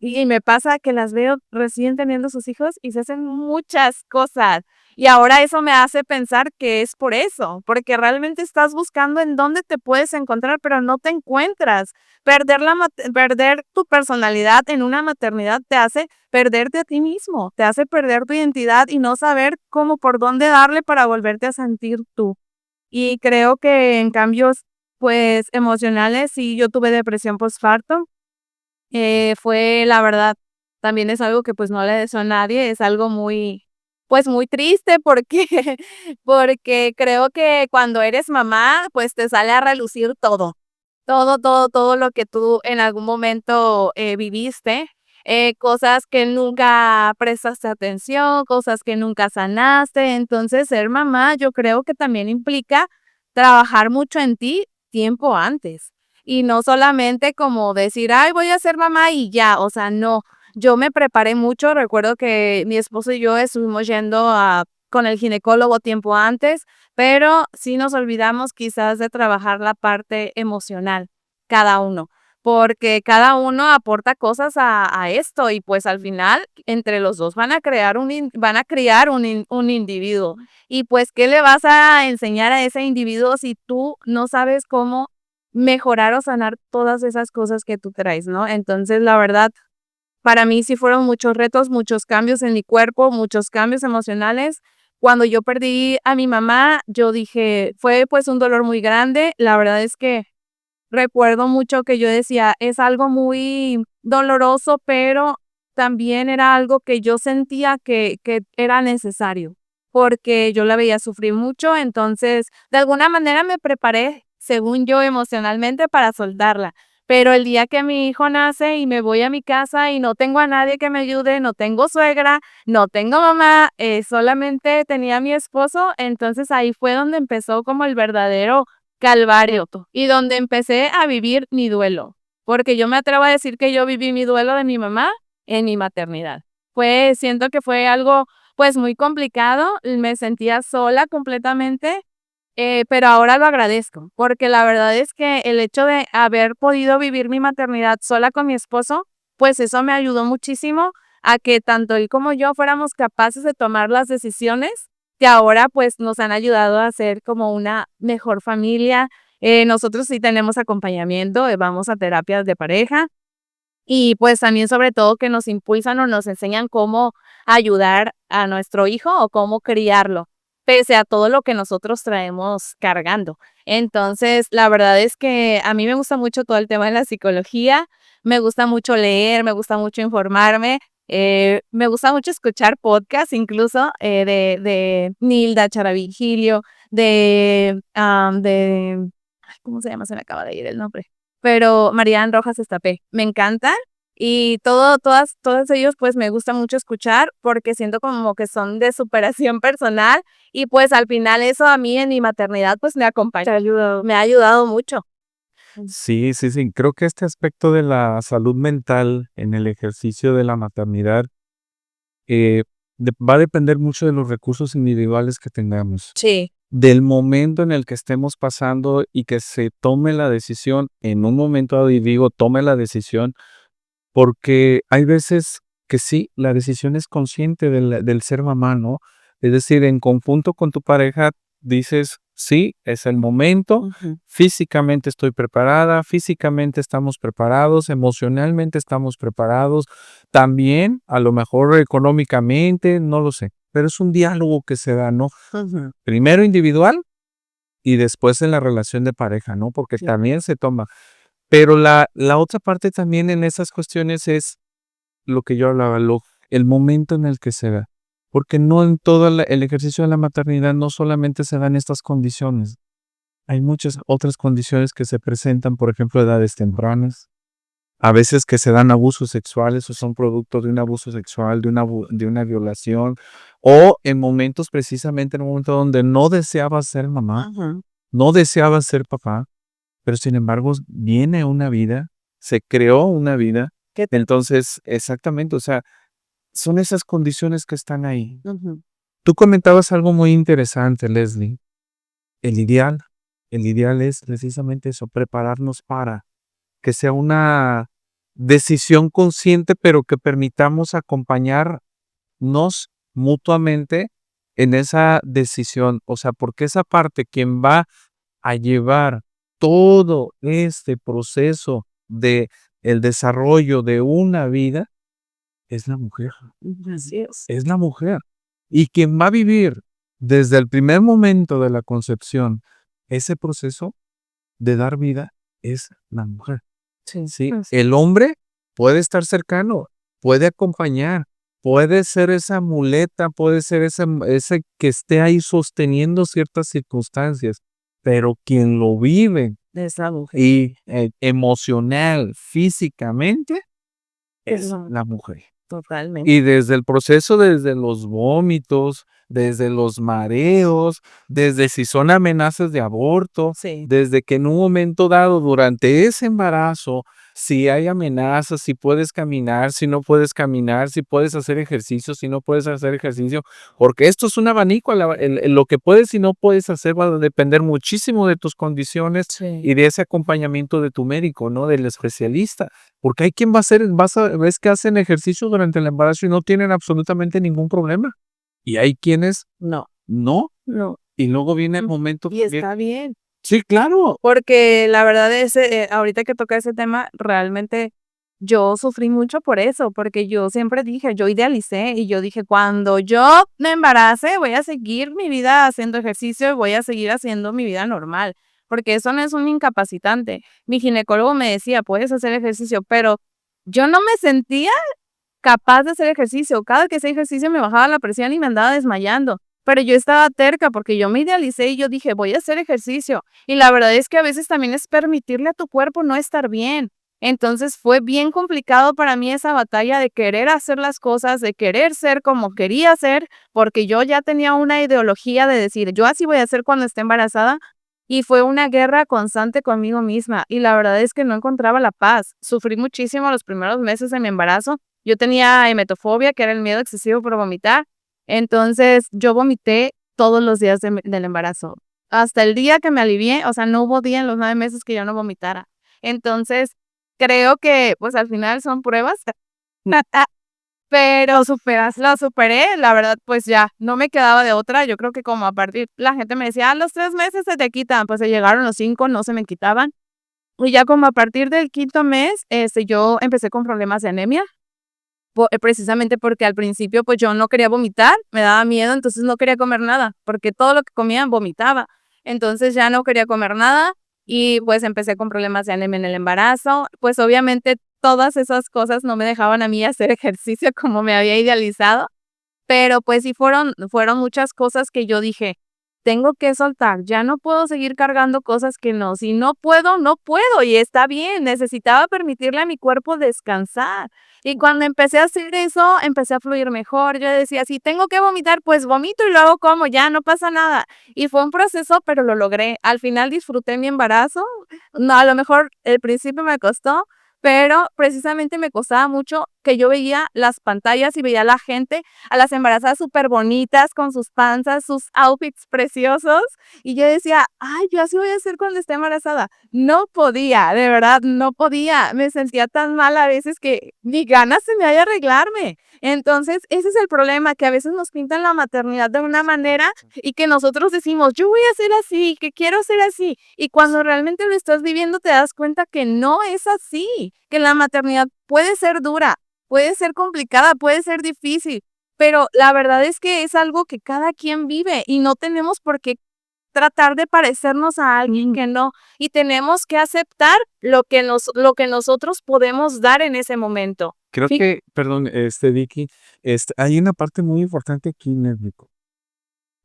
y me pasa que las veo recién teniendo sus hijos y se hacen muchas cosas. Y ahora eso me hace pensar que es por eso, porque realmente estás buscando en dónde te puedes encontrar, pero no te encuentras. Perder tu personalidad en una maternidad te hace perderte a ti mismo, te hace perder tu identidad y no saber cómo por dónde darle para volverte a sentir tú. Y creo que en cambios, pues, emocionales, sí, yo tuve depresión postparto. Fue la verdad, también es algo que, pues, no le deseo a nadie, es algo muy, pues, muy triste porque porque creo que cuando eres mamá, pues, te sale a relucir todo. Todo lo que tú en algún momento, viviste, cosas que nunca prestaste atención, cosas que nunca sanaste. Entonces, ser mamá, yo creo que también implica trabajar mucho en ti tiempo antes. Y no solamente como decir: "Ay, voy a ser mamá y ya", o sea, no. Yo me preparé mucho, recuerdo que mi esposo y yo estuvimos yendo a con el ginecólogo tiempo antes, pero sí nos olvidamos quizás de trabajar la parte emocional, cada uno, porque cada uno aporta cosas a esto y, pues, al final, entre los 2 van a criar un individuo. Y, pues, ¿qué le vas a enseñar a ese individuo si tú no sabes cómo mejorar o sanar todas esas cosas que tú traes, ¿no? Entonces, la verdad, para mí sí fueron muchos retos, muchos cambios en mi cuerpo, muchos cambios emocionales. Cuando yo perdí a mi mamá, yo dije, fue pues un dolor muy grande. La verdad es que recuerdo mucho que yo decía, es algo muy doloroso, pero también era algo que yo sentía que era necesario, porque yo la veía sufrir mucho, entonces de alguna manera me preparé, según yo, emocionalmente para soltarla. Pero el día que mi hijo nace y me voy a mi casa y no tengo a nadie que me ayude, no tengo suegra, no tengo mamá, solamente tenía a mi esposo, entonces ahí fue donde empezó como el verdadero calvario, y donde empecé a vivir mi duelo, porque yo me atrevo a decir que yo viví mi duelo de mi mamá en mi maternidad. Siento que fue algo, pues, muy complicado, me sentía sola completamente, pero ahora lo agradezco, porque la verdad es que el hecho de haber podido vivir mi maternidad sola con mi esposo, pues, eso me ayudó muchísimo a que tanto él como yo fuéramos capaces de tomar las decisiones que ahora, pues, nos han ayudado a ser como una mejor familia. Nosotros sí tenemos acompañamiento, vamos a terapias de pareja y, pues, también, sobre todo, que nos impulsan o nos enseñan cómo ayudar a nuestro hijo o cómo criarlo, pese a todo lo que nosotros traemos cargando. Entonces, la verdad es que a mí me gusta mucho todo el tema de la psicología, me gusta mucho leer, me gusta mucho informarme, me gusta mucho escuchar podcasts, incluso, de Nilda Charavigilio, ay, ¿cómo se llama? Se me acaba de ir el nombre. Pero Marian Rojas Estapé, me encantan y todos ellos, pues, me gusta mucho escuchar porque siento como que son de superación personal y, pues, al final eso a mí en mi maternidad, pues, me acompaña. Te ayuda. Me ha ayudado mucho. Sí, sí, sí. Creo que este aspecto de la salud mental en el ejercicio de la maternidad va a depender mucho de los recursos individuales que tengamos, Sí. del momento en el que estemos pasando y que se tome la decisión en un momento dado, y digo, tome la decisión, porque hay veces que sí, la decisión es consciente del ser mamá, ¿no? Es decir, en conjunto con tu pareja dices, sí, es el momento, Ujú. físicamente estoy preparada, físicamente estamos preparados, emocionalmente estamos preparados, también a lo mejor económicamente, no lo sé, pero es un diálogo que se da, ¿no? Ujú. Primero individual y después en la relación de pareja, ¿no? Porque Sí. también se toma. Pero la otra parte también en esas cuestiones es lo que yo hablaba, el momento en el que se da. Porque no en todo el ejercicio de la maternidad no solamente se dan estas condiciones. Hay muchas otras condiciones que se presentan, por ejemplo, edades tempranas. A veces que se dan abusos sexuales o son producto de un abuso sexual, de una violación, o en momentos precisamente en un momento donde no deseaba ser mamá, Ajá. no deseaba ser papá, pero sin embargo viene una vida, se creó una vida. ¿Qué? Entonces, exactamente, o sea, son esas condiciones que están ahí. Ujú. Tú comentabas algo muy interesante, Leslie. El ideal, el ideal es precisamente eso, prepararnos para que sea una decisión consciente, pero que permitamos acompañarnos mutuamente en esa decisión. O sea, porque esa parte, quien va a llevar todo este proceso de el desarrollo de una vida es la mujer. Así es. Es la mujer. Y quien va a vivir desde el primer momento de la concepción ese proceso de dar vida es la mujer. Sí. Sí, Así el hombre puede estar cercano, puede acompañar, puede ser esa muleta, puede ser ese que esté ahí sosteniendo ciertas circunstancias, pero quien lo vive Es la mujer. y emocional, físicamente, es no. la mujer. Totalmente. Y desde el proceso, desde los vómitos, desde los mareos, desde si son amenazas de aborto, Sí. desde que en un momento dado durante ese embarazo, si hay amenazas, si puedes caminar, si no puedes caminar, si puedes hacer ejercicio, si no puedes hacer ejercicio, porque esto es un abanico, lo que puedes y no puedes hacer va a depender muchísimo de tus condiciones Sí. y de ese acompañamiento de tu médico, ¿no? Del especialista. Porque hay quien ves que hacen ejercicio durante el embarazo y no tienen absolutamente ningún problema. Y hay quienes No. no, No. y luego viene el Mm. momento Y también. está bien. Sí, claro. Porque la verdad es, ahorita que toca ese tema, realmente yo sufrí mucho por eso, porque yo siempre dije, yo idealicé y yo dije, cuando yo me embarace, voy a seguir mi vida haciendo ejercicio y voy a seguir haciendo mi vida normal, porque eso no es un incapacitante. Mi ginecólogo me decía, puedes hacer ejercicio, pero yo no me sentía capaz de hacer ejercicio. Cada que hacía ejercicio me bajaba la presión y me andaba desmayando. Pero yo estaba terca porque yo me idealicé y yo dije, voy a hacer ejercicio. Y la verdad es que a veces también es permitirle a tu cuerpo no estar bien. Entonces fue bien complicado para mí esa batalla de querer hacer las cosas, de querer ser como quería ser, porque yo ya tenía una ideología de decir, yo así voy a ser cuando esté embarazada. Y fue una guerra constante conmigo misma. Y la verdad es que no encontraba la paz. Sufrí muchísimo los primeros meses de mi embarazo. Yo tenía emetofobia, que era el miedo excesivo por vomitar. Entonces, yo vomité todos los días del embarazo. Hasta el día que me alivié, o sea, no hubo día en los 9 meses que yo no vomitara. Entonces, creo que, pues, al final son pruebas, pero lo superé, la verdad, pues ya, no me quedaba de otra. Yo creo que como a partir la gente me decía: "A los 3 meses se te quitan", pues se llegaron los 5, no se me quitaban. Y ya como a partir del quinto mes, yo empecé con problemas de anemia. Precisamente porque al principio, pues, yo no quería vomitar, me daba miedo, entonces no quería comer nada, porque todo lo que comía vomitaba. Entonces ya no quería comer nada y, pues, empecé con problemas de anemia en el embarazo. Pues, obviamente, todas esas cosas no me dejaban a mí hacer ejercicio como me había idealizado, pero, pues, sí fueron muchas cosas que yo dije: "Tengo que soltar, ya no puedo seguir cargando cosas que no, si no puedo, no puedo", y está bien, necesitaba permitirle a mi cuerpo descansar. Y cuando empecé a hacer eso, empecé a fluir mejor. Yo decía: "Si tengo que vomitar, pues vomito y luego como, ya no pasa nada". Y fue un proceso, pero lo logré. Al final disfruté mi embarazo. No, a lo mejor el principio me costó, pero precisamente me costaba mucho que yo veía las pantallas y veía a la gente, a las embarazadas súper bonitas con sus panzas, sus outfits preciosos, y yo decía: "Ay, yo así voy a ser cuando esté embarazada". No podía, de verdad, no podía. Me sentía tan mal a veces que ni ganas se me haya arreglarme. Entonces, ese es el problema, que a veces nos pintan la maternidad de una manera y que nosotros decimos: "Yo voy a ser así, que quiero ser así". Y cuando realmente lo estás viviendo, te das cuenta que no es así, que la maternidad puede ser dura, puede ser complicada, puede ser difícil, pero la verdad es que es algo que cada quien vive y no tenemos por qué tratar de parecernos a alguien que no, y tenemos que aceptar lo que nosotros podemos dar en ese momento. Creo Fi que, perdón, Vicky, hay una parte muy importante aquí, Nico.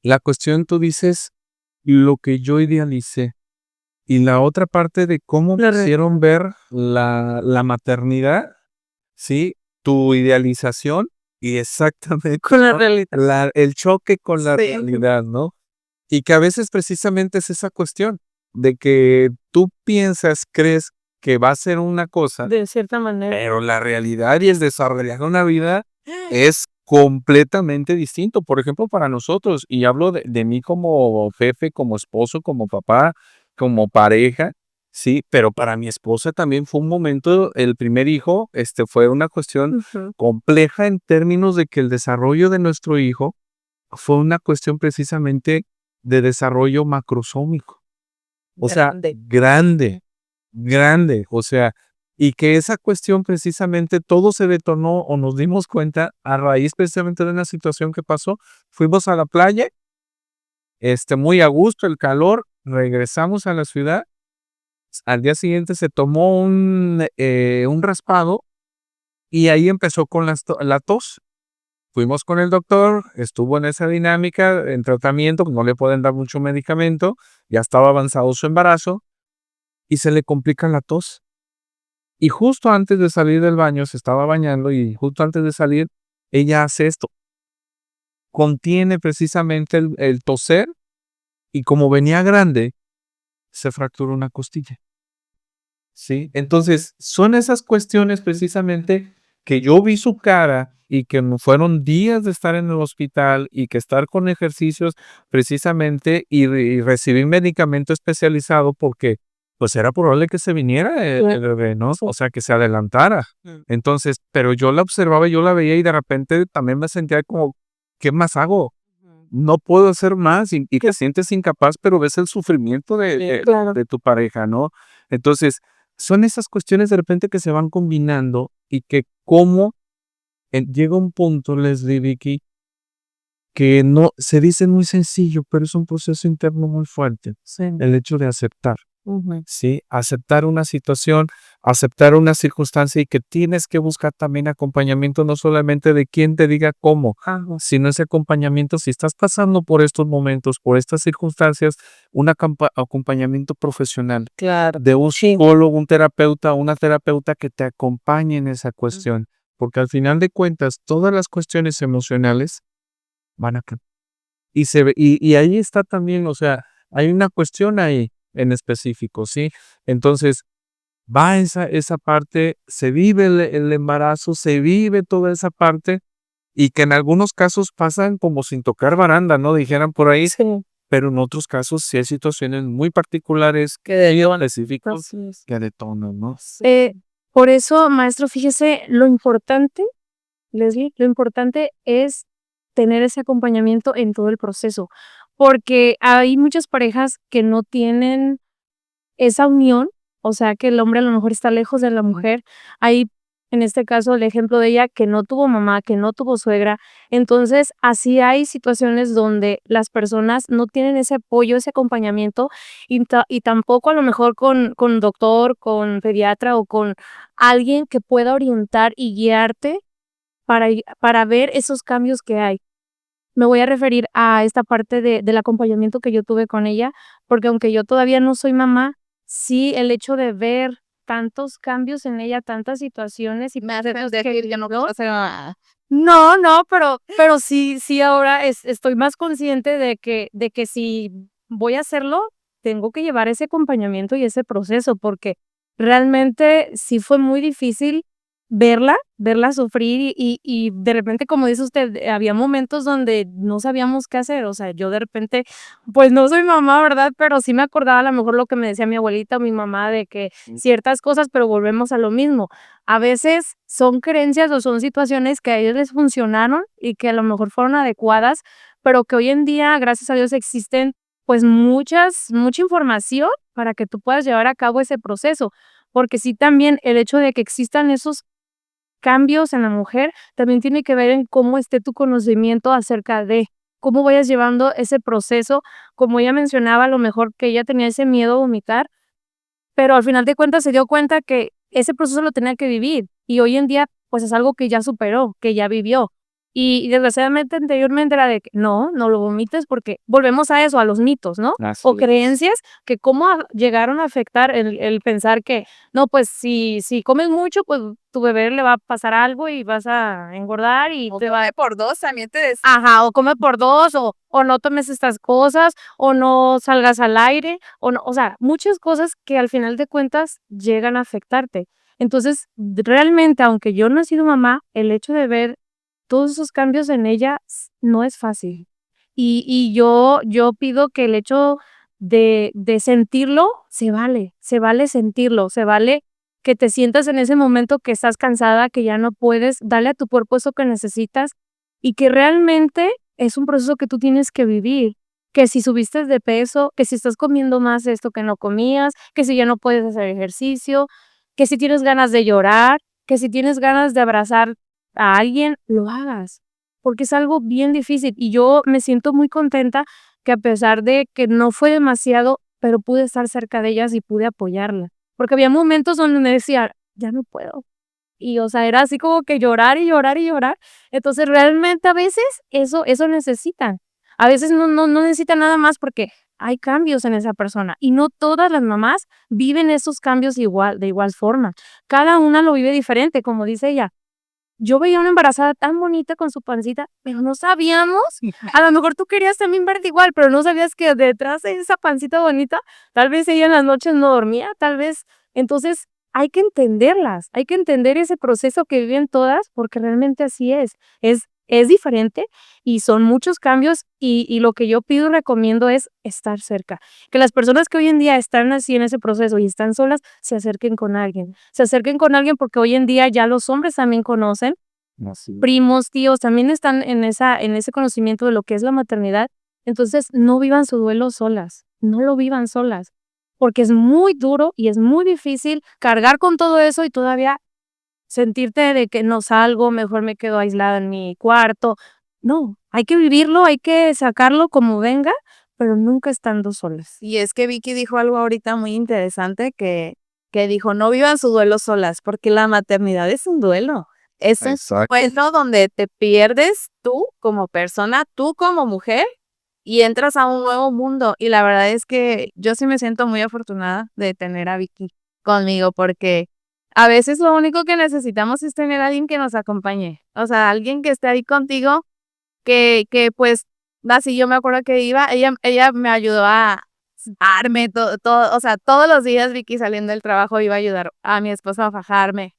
La cuestión, tú dices lo que yo idealicé, y la otra parte de cómo me hicieron ver la maternidad, ¿sí? Tu idealización y exactamente Con la realidad. el choque con la Sí. realidad, ¿no? Y que a veces precisamente es esa cuestión de que tú piensas, crees que va a ser una cosa, De cierta manera. pero la realidad y el desarrollar una vida es completamente distinto. Por ejemplo, para nosotros, y hablo de mí como jefe, como esposo, como papá, como pareja, sí, pero para mi esposa también fue un momento, el primer hijo, fue una cuestión Ujú. compleja en términos de que el desarrollo de nuestro hijo fue una cuestión precisamente de desarrollo macrosómico. O sea, grande, o sea, y que esa cuestión precisamente todo se detonó o nos dimos cuenta a raíz precisamente de una situación que pasó. Fuimos a la playa, muy a gusto, el calor, regresamos a la ciudad, al día siguiente se tomó un raspado y ahí empezó con la tos. Fuimos con el doctor, estuvo en esa dinámica, en tratamiento, no le pueden dar mucho medicamento, ya estaba avanzado su embarazo y se le complica la tos. Y justo antes de salir del baño, se estaba bañando y justo antes de salir, ella hace esto. Contiene precisamente el toser y como venía grande, se fracturó una costilla. ¿Sí? Entonces, son esas cuestiones precisamente que yo vi su cara y que fueron días de estar en el hospital y que estar con ejercicios precisamente y recibir medicamento especializado porque pues era probable que se viniera el bebé, ¿no? O sea, que se adelantara. Entonces, pero yo la observaba, yo la veía y de repente también me sentía como, ¿qué más hago? No puedo hacer más y te sientes incapaz, pero ves el sufrimiento de tu pareja, ¿no? Entonces, son esas cuestiones de repente que se van combinando y que como llega un punto, Leslie, Vicky, que no se dice muy sencillo, pero es un proceso interno muy fuerte. El hecho de aceptar. ¿Sí? Aceptar una situación, aceptar una circunstancia y que tienes que buscar también acompañamiento, no solamente de quien te diga cómo, sino ese acompañamiento, si estás pasando por estos momentos, por estas circunstancias, un acompañamiento profesional. Claro. De un psicólogo, un terapeuta, una terapeuta que te acompañe en esa cuestión, porque al final de cuentas, todas las cuestiones emocionales van a cambiar. Y ahí está también, o sea, hay una cuestión ahí en específico, ¿sí? Entonces, va esa parte, se vive el embarazo, se vive toda esa parte, y que en algunos casos pasan como sin tocar baranda, ¿no? Dijeran por ahí, pero en otros casos sí hay situaciones muy particulares, específicos, que detonan, ¿no? Por eso, maestro, fíjese, lo importante, Leslie, lo importante es tener ese acompañamiento en todo el proceso, porque hay muchas parejas que no tienen esa unión, o sea, que el hombre a lo mejor está lejos de la mujer. Hay, en este caso, el ejemplo de ella que no tuvo mamá, que no tuvo suegra. Entonces, así hay situaciones donde las personas no tienen ese apoyo, ese acompañamiento y tampoco a lo mejor con doctor, con pediatra o con alguien que pueda orientar y guiarte para ver esos cambios que hay. Me voy a referir a esta parte del acompañamiento que yo tuve con ella, porque aunque yo todavía no soy mamá, sí el hecho de ver tantos cambios en ella, tantas situaciones y Me hace procesos decir, que yo no vivió. puedo hacer nada. No, pero sí ahora estoy más consciente de que si voy a hacerlo, tengo que llevar ese acompañamiento y ese proceso, porque realmente sí fue muy difícil verla sufrir y de repente, como dice usted, había momentos donde no sabíamos qué hacer, o sea, yo de repente, pues no soy mamá, ¿verdad? Pero sí me acordaba a lo mejor lo que me decía mi abuelita o mi mamá de que ciertas cosas, pero volvemos a lo mismo. A veces son creencias o son situaciones que a ellos les funcionaron y que a lo mejor fueron adecuadas, pero que hoy en día, gracias a Dios, existen pues mucha información para que tú puedas llevar a cabo ese proceso, porque sí también el hecho de que existan esos cambios en la mujer también tiene que ver en cómo esté tu conocimiento acerca de. cómo vayas llevando ese proceso. Como ella mencionaba, a lo mejor que ella tenía ese miedo a vomitar, pero al final de cuentas se dio cuenta que ese proceso lo tenía que vivir y hoy en día, pues, es algo que ya superó, que ya vivió. Y desgraciadamente anteriormente era de que no lo vomites porque volvemos a eso, a los mitos, ¿no? Así O es. creencias que cómo llegaron a afectar el pensar que, no, pues si comes mucho, pues tu bebé le va a pasar algo y vas a engordar y O te va. come por 2 también te decía. Ajá, o come por 2 o no tomes estas cosas, o no salgas al aire, o no, o sea, muchas cosas que al final de cuentas llegan a afectarte. Entonces, realmente, aunque yo no he sido mamá, el hecho de ver todos esos cambios en ella no es fácil. Y yo pido que el hecho de sentirlo, se vale sentirlo, se vale que te sientas en ese momento que estás cansada, que ya no puedes, darle a tu cuerpo eso que necesitas y que realmente es un proceso que tú tienes que vivir, que si subiste de peso, que si estás comiendo más de esto que no comías, que si ya no puedes hacer ejercicio, que si tienes ganas de llorar, que si tienes ganas de abrazar a alguien, lo hagas, porque es algo bien difícil y yo me siento muy contenta que a pesar de que no fue demasiado, pero pude estar cerca de ellas y pude apoyarla, porque había momentos donde me decía, ya no puedo. Y, o sea, era así como que llorar y llorar y llorar. Entonces, realmente a veces eso necesitan. A veces no necesitan nada más porque hay cambios en esa persona y no todas las mamás viven esos cambios igual, de igual forma. Cada una lo vive diferente, como dice ella. Yo veía una embarazada tan bonita con su pancita, pero no sabíamos, a lo mejor tú querías también verte igual, pero no sabías que detrás de esa pancita bonita, tal vez ella en las noches no dormía, tal vez. Entonces, hay que entenderlas, hay que entender ese proceso que viven todas, porque realmente así es. Es diferente y son muchos cambios y lo que yo pido y recomiendo es estar cerca. Que las personas que hoy en día están así en ese proceso y están solas, se acerquen con alguien. Se acerquen con alguien porque hoy en día ya los hombres también conocen, Así es. primos, tíos, también están en ese conocimiento de lo que es la maternidad. Entonces, no vivan su duelo solas, no lo vivan solas, porque es muy duro y es muy difícil cargar con todo eso y todavía sentirte de que no salgo, mejor me quedo aislada en mi cuarto. No, hay que vivirlo, hay que sacarlo como venga, pero nunca estando solas. Y es que Vicky dijo algo ahorita muy interesante que dijo, no vivan su duelo solas, porque la maternidad es un duelo. Es un Exacto. duelo donde te pierdes tú como persona, tú como mujer, y entras a un nuevo mundo. Y la verdad es que yo sí me siento muy afortunada de tener a Vicky conmigo, porque a veces lo único que necesitamos es tener a alguien que nos acompañe. O sea, alguien que esté ahí contigo, que pues, así yo me acuerdo que ella me ayudó a darme todo, o sea, todos los días Vicky saliendo del trabajo iba a ayudar a mi esposo a fajarme.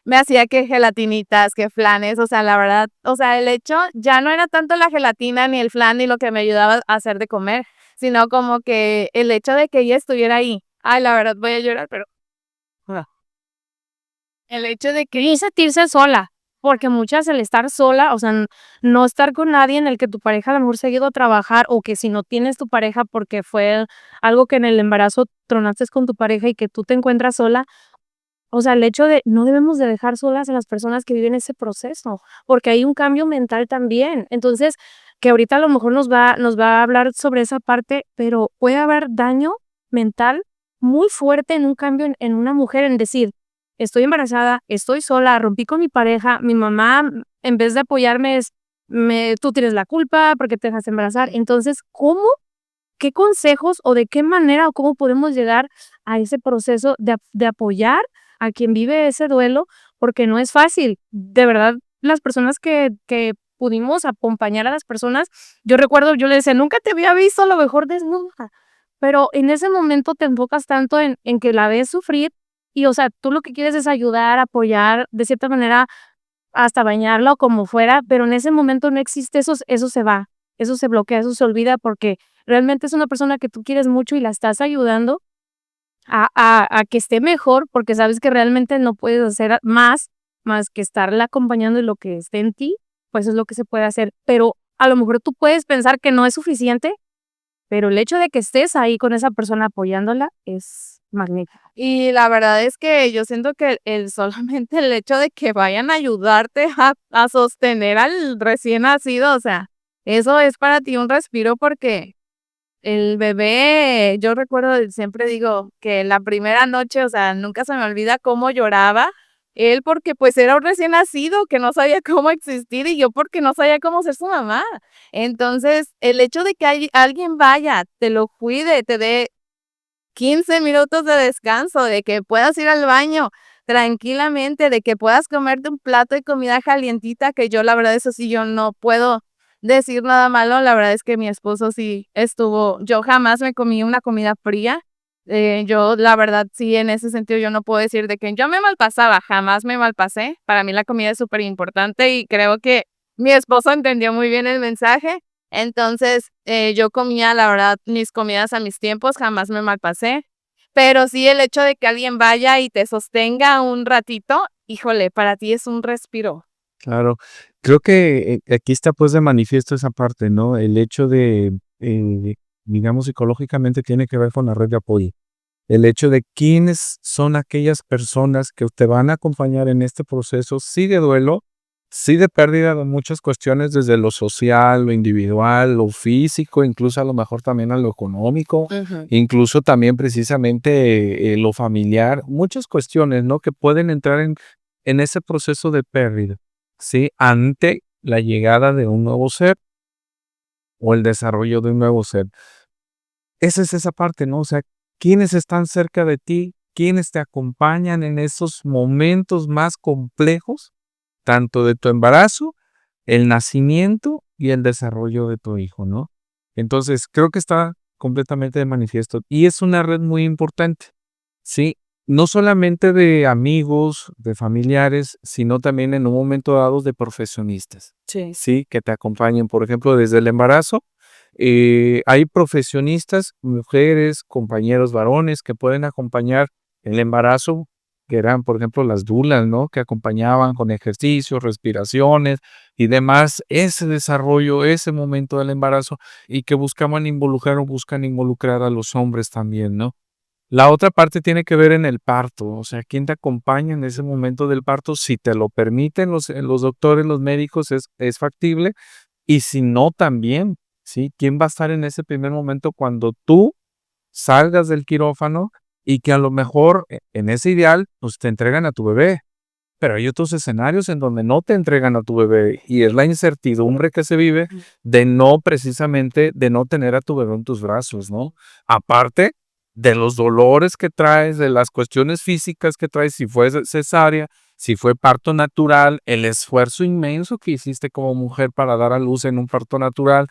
Me hacía que gelatinitas, que flanes, o sea, la verdad, o sea, el hecho ya no era tanto la gelatina ni el flan ni lo que me ayudaba a hacer de comer, sino como que el hecho de que ella estuviera ahí. Ay, la verdad voy a llorar, pero ah, el hecho de que Y sentirse sola, porque muchas el estar sola, o sea, no estar con nadie en el que tu pareja a lo mejor se ha ido a trabajar o que si no tienes tu pareja porque fue algo que en el embarazo tronaste con tu pareja y que tú te encuentras sola, o sea, el hecho de no debemos de dejar solas a las personas que viven ese proceso, porque hay un cambio mental también. Entonces, que ahorita a lo mejor nos va a hablar sobre esa parte, pero puede haber daño mental muy fuerte en un cambio en una mujer, en decir, estoy embarazada, estoy sola, rompí con mi pareja, mi mamá, en vez de apoyarme, tú tienes la culpa porque te dejas embarazar. Entonces, ¿cómo? ¿Qué consejos o de qué manera o cómo podemos llegar a ese proceso de apoyar a quien vive ese duelo? Porque no es fácil. De verdad, las personas que pudimos acompañar a las personas, yo recuerdo, yo le decía, nunca te había visto a lo mejor desnuda, pero en ese momento te enfocas tanto en que la ves sufrir y, o sea, tú lo que quieres es ayudar, apoyar, de cierta manera, hasta bañarla o como fuera, pero en ese momento no existe eso se va, eso se bloquea, eso se olvida porque realmente es una persona que tú quieres mucho y la estás ayudando a que esté mejor, porque sabes que realmente no puedes hacer más que estarla acompañando en lo que esté en ti, pues es lo que se puede hacer. Pero a lo mejor tú puedes pensar que no es suficiente, pero el hecho de que estés ahí con esa persona apoyándola es magnífico. y la verdad es que yo siento que el solamente el hecho de que vayan a ayudarte a sostener al recién nacido, o sea, eso es para ti un respiro porque el bebé, yo recuerdo, siempre digo que la primera noche, o sea, nunca se me olvida cómo lloraba él porque pues era un recién nacido que no sabía cómo existir y yo porque no sabía cómo ser su mamá. Entonces, el hecho de que alguien vaya, te lo cuide, te dé 15 minutos de descanso, de que puedas ir al baño tranquilamente, de que puedas comerte un plato de comida calientita, que yo la verdad eso sí, yo no puedo decir nada malo, la verdad es que mi esposo sí estuvo, yo jamás me comí una comida fría, yo la verdad sí, en ese sentido yo no puedo decir de que yo me malpasaba, jamás me malpasé, para mí la comida es súper importante y creo que mi esposo entendió muy bien el mensaje. Entonces, yo comía, la verdad, mis comidas a mis tiempos, jamás me malpasé, pero sí el hecho de que alguien vaya y te sostenga un ratito, híjole, para ti es un respiro. Claro, creo que aquí está pues de manifiesto esa parte, ¿no? El hecho de, digamos, psicológicamente tiene que ver con la red de apoyo. El hecho de quiénes son aquellas personas que te van a acompañar en este proceso, sí de duelo, sí de pérdida de muchas cuestiones desde lo social, lo individual, lo físico, incluso a lo mejor también a lo económico, Ujú. incluso también precisamente lo familiar, muchas cuestiones, ¿no? Que pueden entrar en ese proceso de pérdida, ¿sí? Ante la llegada de un nuevo ser o el desarrollo de un nuevo ser. Esa es esa parte, ¿no? O sea, quiénes están cerca de ti, quiénes te acompañan en esos momentos más complejos, tanto de tu embarazo, el nacimiento y el desarrollo de tu hijo, ¿no? Entonces, creo que está completamente de manifiesto y es una red muy importante, ¿sí? No solamente de amigos, de familiares, sino también en un momento dado de profesionistas, Sí. ¿sí? Que te acompañen, por ejemplo, desde el embarazo. Hay profesionistas, mujeres, compañeros varones que pueden acompañar el embarazo, que eran, por ejemplo, las dulas, ¿no? Que acompañaban con ejercicios, respiraciones y demás, ese desarrollo, ese momento del embarazo y que buscaban involucrar o buscan involucrar a los hombres también, ¿no? La otra parte tiene que ver en el parto, o sea, quién te acompaña en ese momento del parto, si te lo permiten los doctores, los médicos, es factible, y si no, también, ¿sí? ¿Quién va a estar en ese primer momento cuando tú salgas del quirófano y que a lo mejor en ese ideal, pues te entregan a tu bebé? Pero hay otros escenarios en donde no te entregan a tu bebé y es la incertidumbre que se vive de no precisamente, de no tener a tu bebé en tus brazos, ¿no? Aparte de los dolores que traes, de las cuestiones físicas que traes, si fue cesárea, si fue parto natural, el esfuerzo inmenso que hiciste como mujer para dar a luz en un parto natural,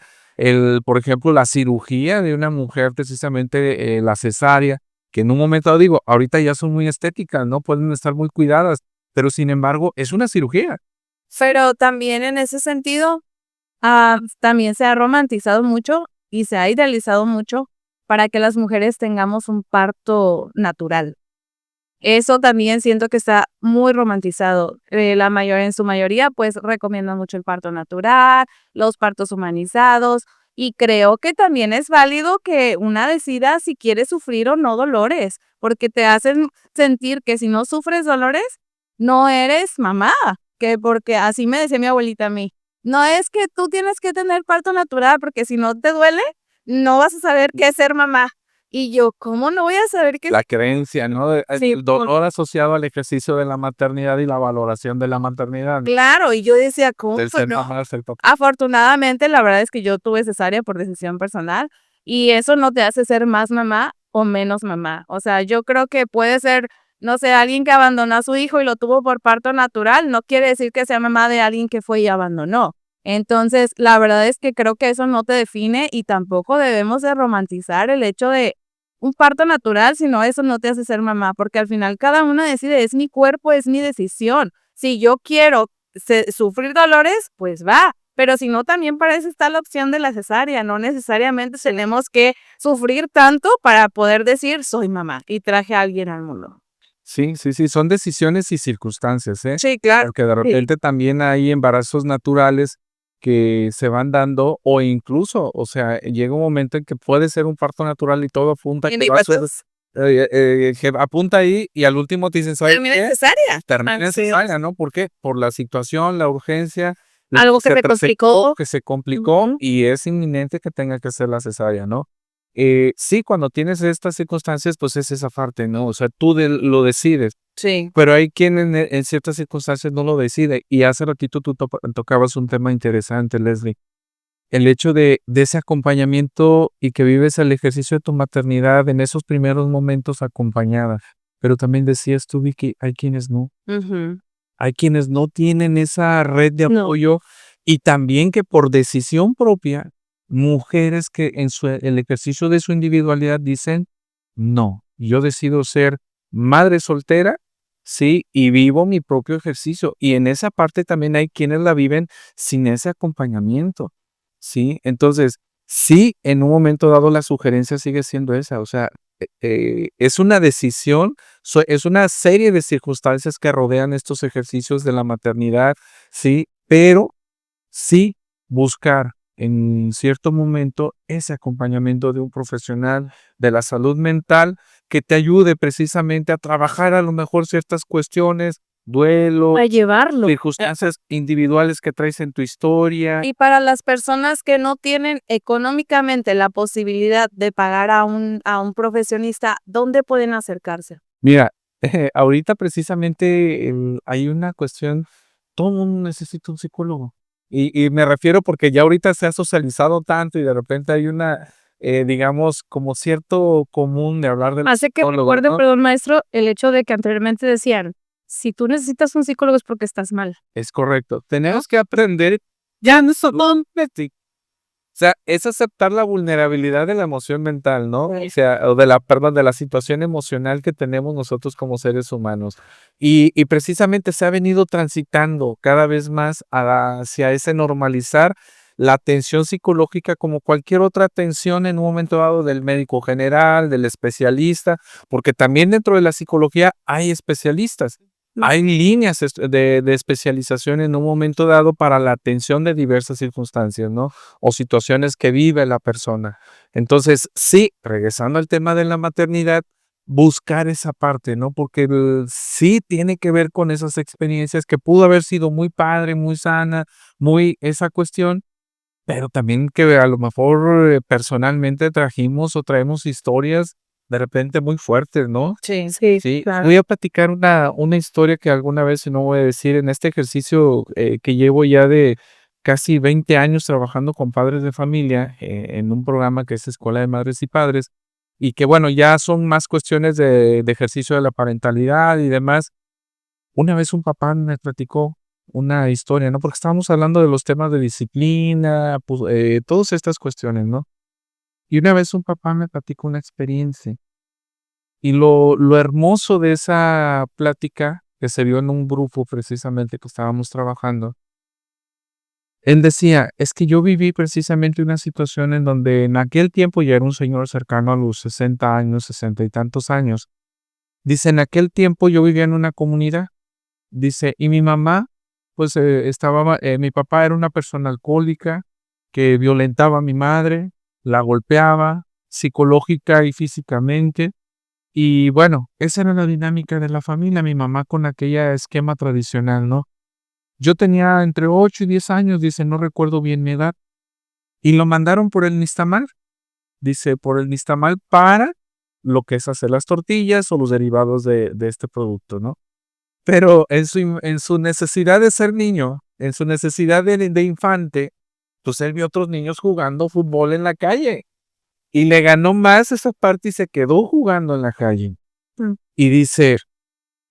por ejemplo, la cirugía de una mujer, precisamente la cesárea, que en un momento digo, ahorita ya son muy estéticas, ¿no? Pueden estar muy cuidadas, pero sin embargo, es una cirugía. Pero también en ese sentido, también se ha romantizado mucho y se ha idealizado mucho para que las mujeres tengamos un parto natural. Eso también siento que está muy romantizado. En su mayoría, pues recomiendan mucho el parto natural, los partos humanizados, y creo que también es válido que una decida si quiere sufrir o no dolores, porque te hacen sentir que si no sufres dolores, no eres mamá, que porque así me decía mi abuelita a mí. No es que tú tienes que tener parto natural, porque si no te duele, no vas a saber qué es ser mamá. Y yo, ¿cómo no voy a saber qué es? La creencia, ¿no? Sí, El dolor asociado al ejercicio de la maternidad y la valoración de la maternidad, claro, y yo decía: "¿Cómo del ser no?". mamá, ser papá. Afortunadamente, la verdad es que yo tuve cesárea por decisión personal, y eso no te hace ser más mamá o menos mamá. O sea, yo creo que puede ser, no sé, alguien que abandonó a su hijo y lo tuvo por parto natural, no quiere decir que sea mamá de alguien que fue y abandonó. Entonces, la verdad es que creo que eso no te define y tampoco debemos de romantizar el hecho de un parto natural, sino eso no te hace ser mamá, porque al final cada uno decide, es mi cuerpo, es mi decisión. Si yo quiero sufrir dolores, pues va, pero si no, también para eso está la opción de la cesárea, no necesariamente tenemos que sufrir tanto para poder decir soy mamá y traje a alguien al mundo. Sí, sí, sí, son decisiones y circunstancias, ¿eh? Sí, claro. Porque de Sí. repente también hay embarazos naturales que se van dando o incluso, o sea, llega un momento en que puede ser un parto natural y todo apunta Y que ni va a ser, pasó. que apunta ahí y al último te dicen, ¿sabes Termina en qué? cesárea. Termina en Así es. cesárea, ¿no? ¿Por qué? Por la situación, la urgencia Algo que se complicó. que se complicó Ujú. y es inminente que tenga que hacer la cesárea, ¿no? Sí, cuando tienes estas circunstancias, pues es esa parte, ¿no? O sea, tú lo decides, Sí. pero hay quien en ciertas circunstancias no lo decide. Y hace ratito tú tocabas un tema interesante, Leslie. El hecho de ese acompañamiento y que vives el ejercicio de tu maternidad en esos primeros momentos acompañada. Pero también decías tú, Vicky, hay quienes no. Ujú. Hay quienes no tienen esa red de No. apoyo y también que por decisión propia, mujeres que en el ejercicio de su individualidad dicen, no, yo decido ser madre soltera, sí, y vivo mi propio ejercicio. Y en esa parte también hay quienes la viven sin ese acompañamiento, sí. Entonces, sí, en un momento dado la sugerencia sigue siendo esa, o sea, es una decisión es una serie de circunstancias que rodean estos ejercicios de la maternidad, sí, pero sí buscar en cierto momento ese acompañamiento de un profesional de la salud mental que te ayude precisamente a trabajar a lo mejor ciertas cuestiones, duelo, A llevarlo. circunstancias individuales que traes en tu historia. Y para las personas que no tienen económicamente la posibilidad de pagar a un profesionista, ¿dónde pueden acercarse? Mira, ahorita precisamente hay una cuestión, todo mundo necesita un psicólogo. Y me refiero porque ya ahorita se ha socializado tanto y de repente hay una, digamos, como cierto común de hablar del Hace que psicólogo, recuerde, ¿no? perdón, maestro, el hecho de que anteriormente decían, si tú necesitas un psicólogo es porque estás mal. Es correcto. Tenemos que aprender, ya no somos o sea, es aceptar la vulnerabilidad de la emoción mental, ¿no? O sea, o de la, perdón, de la situación emocional que tenemos nosotros como seres humanos. Y precisamente se ha venido transitando cada vez más hacia ese normalizar la atención psicológica como cualquier otra atención en un momento dado del médico general, del especialista, porque también dentro de la psicología hay especialistas. Hay líneas de especialización en un momento dado para la atención de diversas circunstancias, ¿no? O situaciones que vive la persona. Entonces, sí, regresando al tema de la maternidad, buscar esa parte, ¿no? Porque sí tiene que ver con esas experiencias que pudo haber sido muy padre, muy sana, muy esa cuestión, pero también que a lo mejor personalmente trajimos o traemos historias de repente muy fuertes, ¿no? Sí. Sí, Sí, claro. voy a platicar una historia que alguna vez, no voy a decir, en este ejercicio que llevo ya de casi 20 años trabajando con padres de familia en un programa que es Escuela de Madres y Padres, y que bueno, ya son más cuestiones de ejercicio de la parentalidad y demás. Una vez un papá me platicó una historia, ¿no? Porque estábamos hablando de los temas de disciplina, pues, todas estas cuestiones, ¿no? Y una vez un papá me platicó una experiencia. Y lo hermoso de esa plática, que se dio en un grupo precisamente que estábamos trabajando, él decía, es que yo viví precisamente una situación en donde en aquel tiempo ya era un señor cercano a los 60 años, 60 y tantos años. Dice, en aquel tiempo yo vivía en una comunidad, dice, y mi mamá, pues mi papá era una persona alcohólica que violentaba a mi madre, la golpeaba psicológica y físicamente. Y bueno, esa era la dinámica de la familia, mi mamá con aquella esquema tradicional, ¿no? Yo tenía entre 8 y 10 años, dice, no recuerdo bien mi edad, y lo mandaron por el Nistamal, dice, por el Nistamal para lo que es hacer las tortillas o los derivados de este producto, ¿no? Pero en su necesidad de ser niño, en su necesidad de infante, pues él vio otros niños jugando fútbol en la calle y le ganó más esa parte y se quedó jugando en la calle. Mm. Y dice,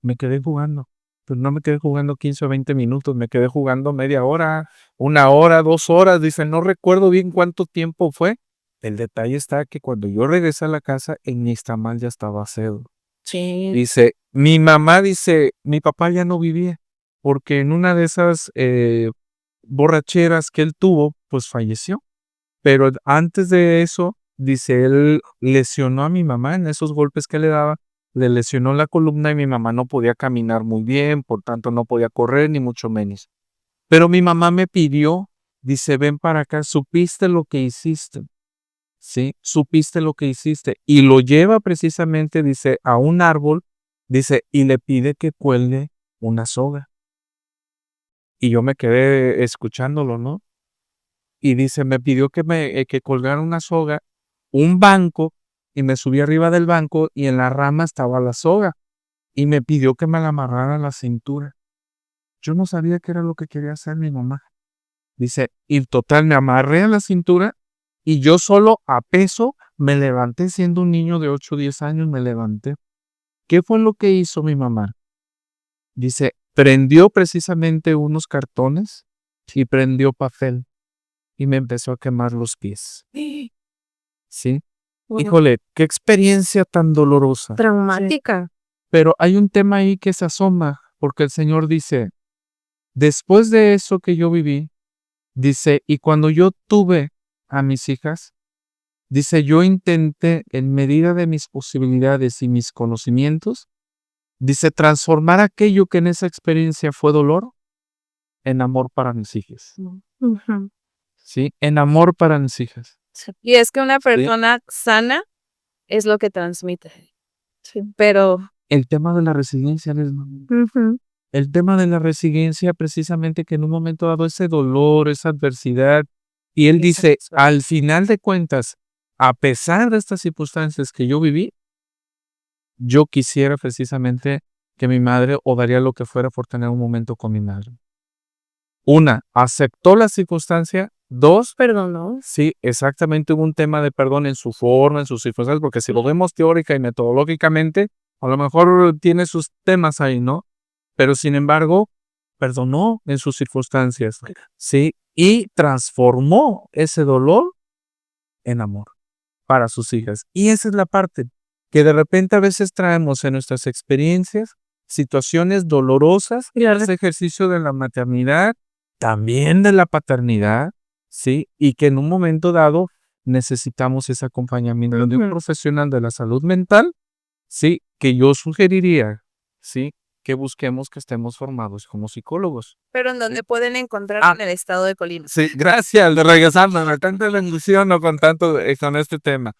me quedé jugando, pero no me quedé jugando 15 o 20 minutos, me quedé jugando media hora, 1 hora, 2 horas, dice, no recuerdo bien cuánto tiempo fue. El detalle está que cuando yo regresé a la casa, en mi tamal ya estaba cedo. Sí. Dice, mi mamá dice, mi papá ya no vivía, porque en una de esas borracheras que él tuvo, pues falleció. Pero antes de eso, dice, él lesionó a mi mamá en esos golpes que le daba, le lesionó la columna y mi mamá no podía caminar muy bien, por tanto no podía correr ni mucho menos. Pero mi mamá me pidió, dice, ven para acá, supiste lo que hiciste, ¿sí? Supiste lo que hiciste. Y lo lleva precisamente, dice, a un árbol, dice, y le pide que cuelgue una soga. Y yo me quedé escuchándolo, ¿no? Y dice, me pidió que colgara una soga, un banco, y me subí arriba del banco y en la rama estaba la soga. Y me pidió que me la amarrara a la cintura. Yo no sabía qué era lo que quería hacer mi mamá. Dice, y total, me amarré a la cintura y yo solo a peso me levanté, siendo un niño de 8 o 10 años, me levanté. ¿Qué fue lo que hizo mi mamá? Dice, prendió precisamente unos cartones y prendió papel y me empezó a quemar los pies. ¿Sí? Wow. Híjole, qué experiencia tan dolorosa. Traumática. Pero hay un tema ahí que se asoma, porque el Señor dice, después de eso que yo viví, dice, y cuando yo tuve a mis hijas, dice, yo intenté en medida de mis posibilidades y mis conocimientos, dice, transformar aquello que en esa experiencia fue dolor en amor para mis hijas. Ujú. ¿Sí? En amor para mis hijas. Y es que una persona sana es lo que transmite. Sí. Pero El tema de la resiliencia, Ujú. el tema de la resiliencia, precisamente que en un momento dado ese dolor, esa adversidad, y él dice, al final de cuentas, a pesar de estas circunstancias que yo viví, yo quisiera precisamente que mi madre, o daría lo que fuera por tener un momento con mi madre. Una, aceptó la circunstancia. Dos, Perdonó. sí, exactamente, hubo un tema de perdón en su forma, en sus circunstancias, porque si lo vemos teórica y metodológicamente, a lo mejor tiene sus temas ahí, ¿no? Pero sin embargo, perdonó en sus circunstancias, ¿sí? Y transformó ese dolor en amor para sus hijas. Y esa es la parte que de repente a veces traemos en nuestras experiencias, situaciones dolorosas, Y la ese ejercicio de la maternidad, también de la paternidad, ¿sí? Y que en un momento dado necesitamos ese acompañamiento de un Ujú. profesional de la salud mental, ¿sí? Que yo sugeriría, ¿sí? Que busquemos que estemos formados como psicólogos. pero en donde pueden encontrar Ah. en el estado de Colima. Sí, gracias, de regresando, no tanta bendición o con tanto, con este tema.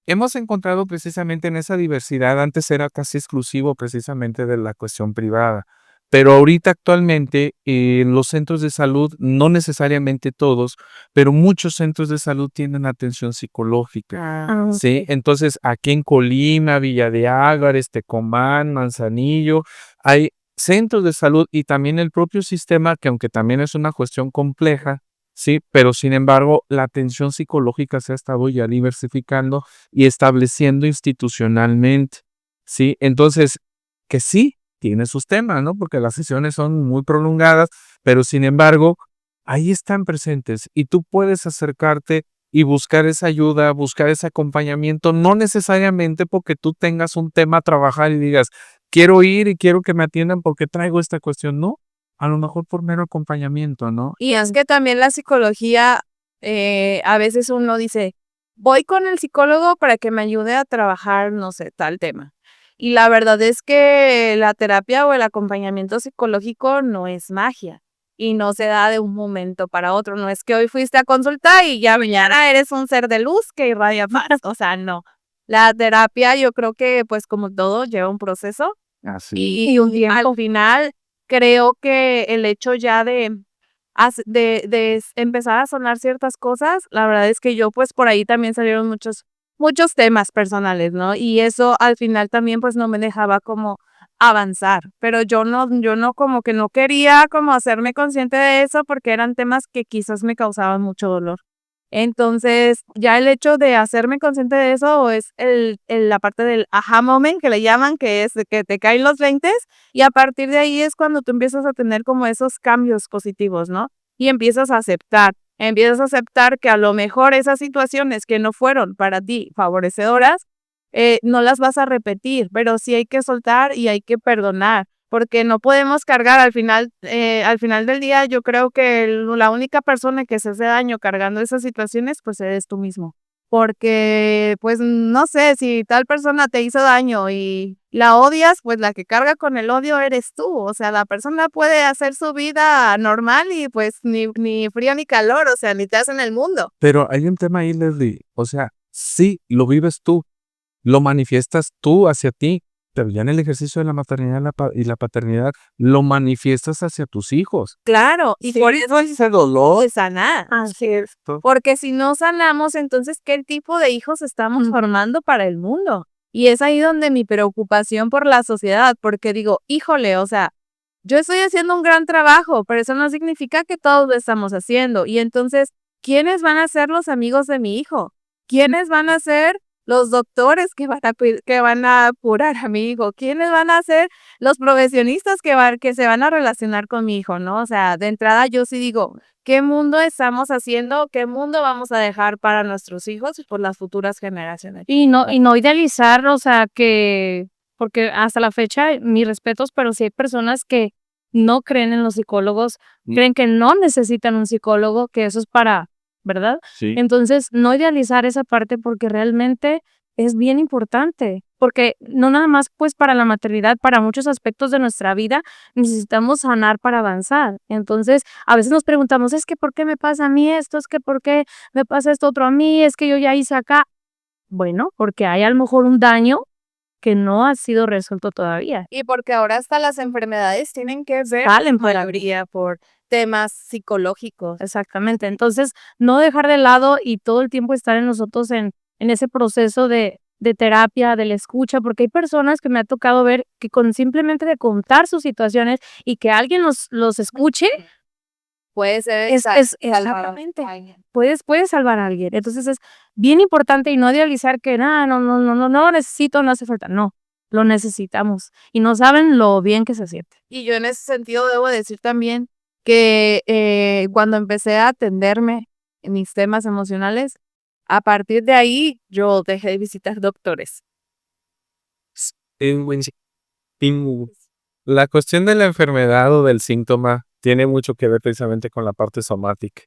Hemos encontrado precisamente en esa diversidad, antes era casi exclusivo precisamente de la cuestión privada, pero ahorita actualmente en los centros de salud, no necesariamente todos, pero muchos centros de salud tienen atención psicológica. Ah, Sí, ok. entonces aquí en Colima, Villa de Álvarez, Tecomán, Manzanillo, hay centros de salud y también el propio sistema, que aunque también es una cuestión compleja, sí, pero sin embargo la atención psicológica se ha estado ya diversificando y estableciendo institucionalmente, ¿sí? Entonces, que sí, tiene sus temas, ¿no? Porque las sesiones son muy prolongadas, pero sin embargo, ahí están presentes y tú puedes acercarte y buscar esa ayuda, buscar ese acompañamiento, no necesariamente porque tú tengas un tema a trabajar y digas, quiero ir y quiero que me atiendan porque traigo esta cuestión, no, a lo mejor por mero acompañamiento, ¿no? Y es que también la psicología, a veces uno dice, voy con el psicólogo para que me ayude a trabajar, no sé, tal tema. Y la verdad es que la terapia o el acompañamiento psicológico no es magia y no se da de un momento para otro. No es que hoy fuiste a consultar y ya mañana eres un ser de luz que irradia paz. O sea, no. La terapia, yo creo que, pues como todo, lleva un proceso Así. y un tiempo. al final creo que el hecho ya de empezar a sonar ciertas cosas, la verdad es que yo, pues, por ahí también salieron muchos temas personales, ¿no? Y eso al final también, pues, no me dejaba como avanzar, pero yo no como que no quería como hacerme consciente de eso, porque eran temas que quizás me causaban mucho dolor. Entonces, ya el hecho de hacerme consciente de eso es la parte del aha moment que le llaman, que es de que te caen los veintes, y a partir de ahí es cuando tú empiezas a tener como esos cambios positivos, ¿no? Y empiezas a aceptar que a lo mejor esas situaciones que no fueron para ti favorecedoras, no las vas a repetir, pero sí hay que soltar y hay que perdonar, porque no podemos cargar al final del día, yo creo que la única persona que se hace daño cargando esas situaciones, pues eres tú mismo. Porque, pues, no sé, si tal persona te hizo daño y la odias, pues la que carga con el odio eres tú. O sea, la persona puede hacer su vida normal y pues ni frío ni calor, o sea, ni te hacen el mundo. Pero hay un tema ahí, Leslie, o sea, sí, lo vives tú, lo manifiestas tú hacia ti, pero ya en el ejercicio de la maternidad y la paternidad lo manifiestas hacia tus hijos. Claro, y por eso Ese dolor. es sanar. Así es. Porque si no sanamos, entonces, ¿qué tipo de hijos estamos formando para el mundo? Y es ahí donde mi preocupación por la sociedad, porque digo, híjole, o sea, yo estoy haciendo un gran trabajo, pero eso no significa que todos lo estamos haciendo. Y entonces, ¿quiénes van a ser los amigos de mi hijo? ¿Quiénes van a ser los doctores que van a curar a mi hijo? ¿Quiénes van a ser los profesionistas que se van a relacionar con mi hijo, no? O sea, de entrada yo sí digo, ¿qué mundo estamos haciendo? ¿Qué mundo vamos a dejar para nuestros hijos y por las futuras generaciones? Y no idealizar, o sea, porque hasta la fecha, mis respetos, pero sí hay personas que no creen en los psicólogos, creen que no necesitan un psicólogo, que eso es ¿verdad? Sí. Entonces, no idealizar esa parte porque realmente es bien importante, porque no nada más pues para la maternidad, para muchos aspectos de nuestra vida necesitamos sanar para avanzar. Entonces, a veces nos preguntamos, es que ¿por qué me pasa a mí esto? Es que ¿por qué me pasa esto otro a mí? Es que yo ya hice acá. Bueno, porque hay a lo mejor un daño que no ha sido resuelto todavía. Y porque ahora hasta las enfermedades tienen que ver, Salen la por ahí. mayoría, por temas psicológicos. Exactamente. Entonces, no dejar de lado y todo el tiempo estar en nosotros en ese proceso de terapia, de la escucha, porque hay personas que me ha tocado ver que con simplemente de contar sus situaciones y que alguien los escuche, Puede ser es salvar exactamente. a alguien. Puedes salvar a alguien. Entonces, es bien importante y no idealizar que no lo necesito, no hace falta. No, lo necesitamos. Y no saben lo bien que se siente. Y yo en ese sentido debo decir también que cuando empecé a atenderme en mis temas emocionales, a partir de ahí yo dejé de visitar doctores. La cuestión de la enfermedad o del síntoma tiene mucho que ver precisamente con la parte somática,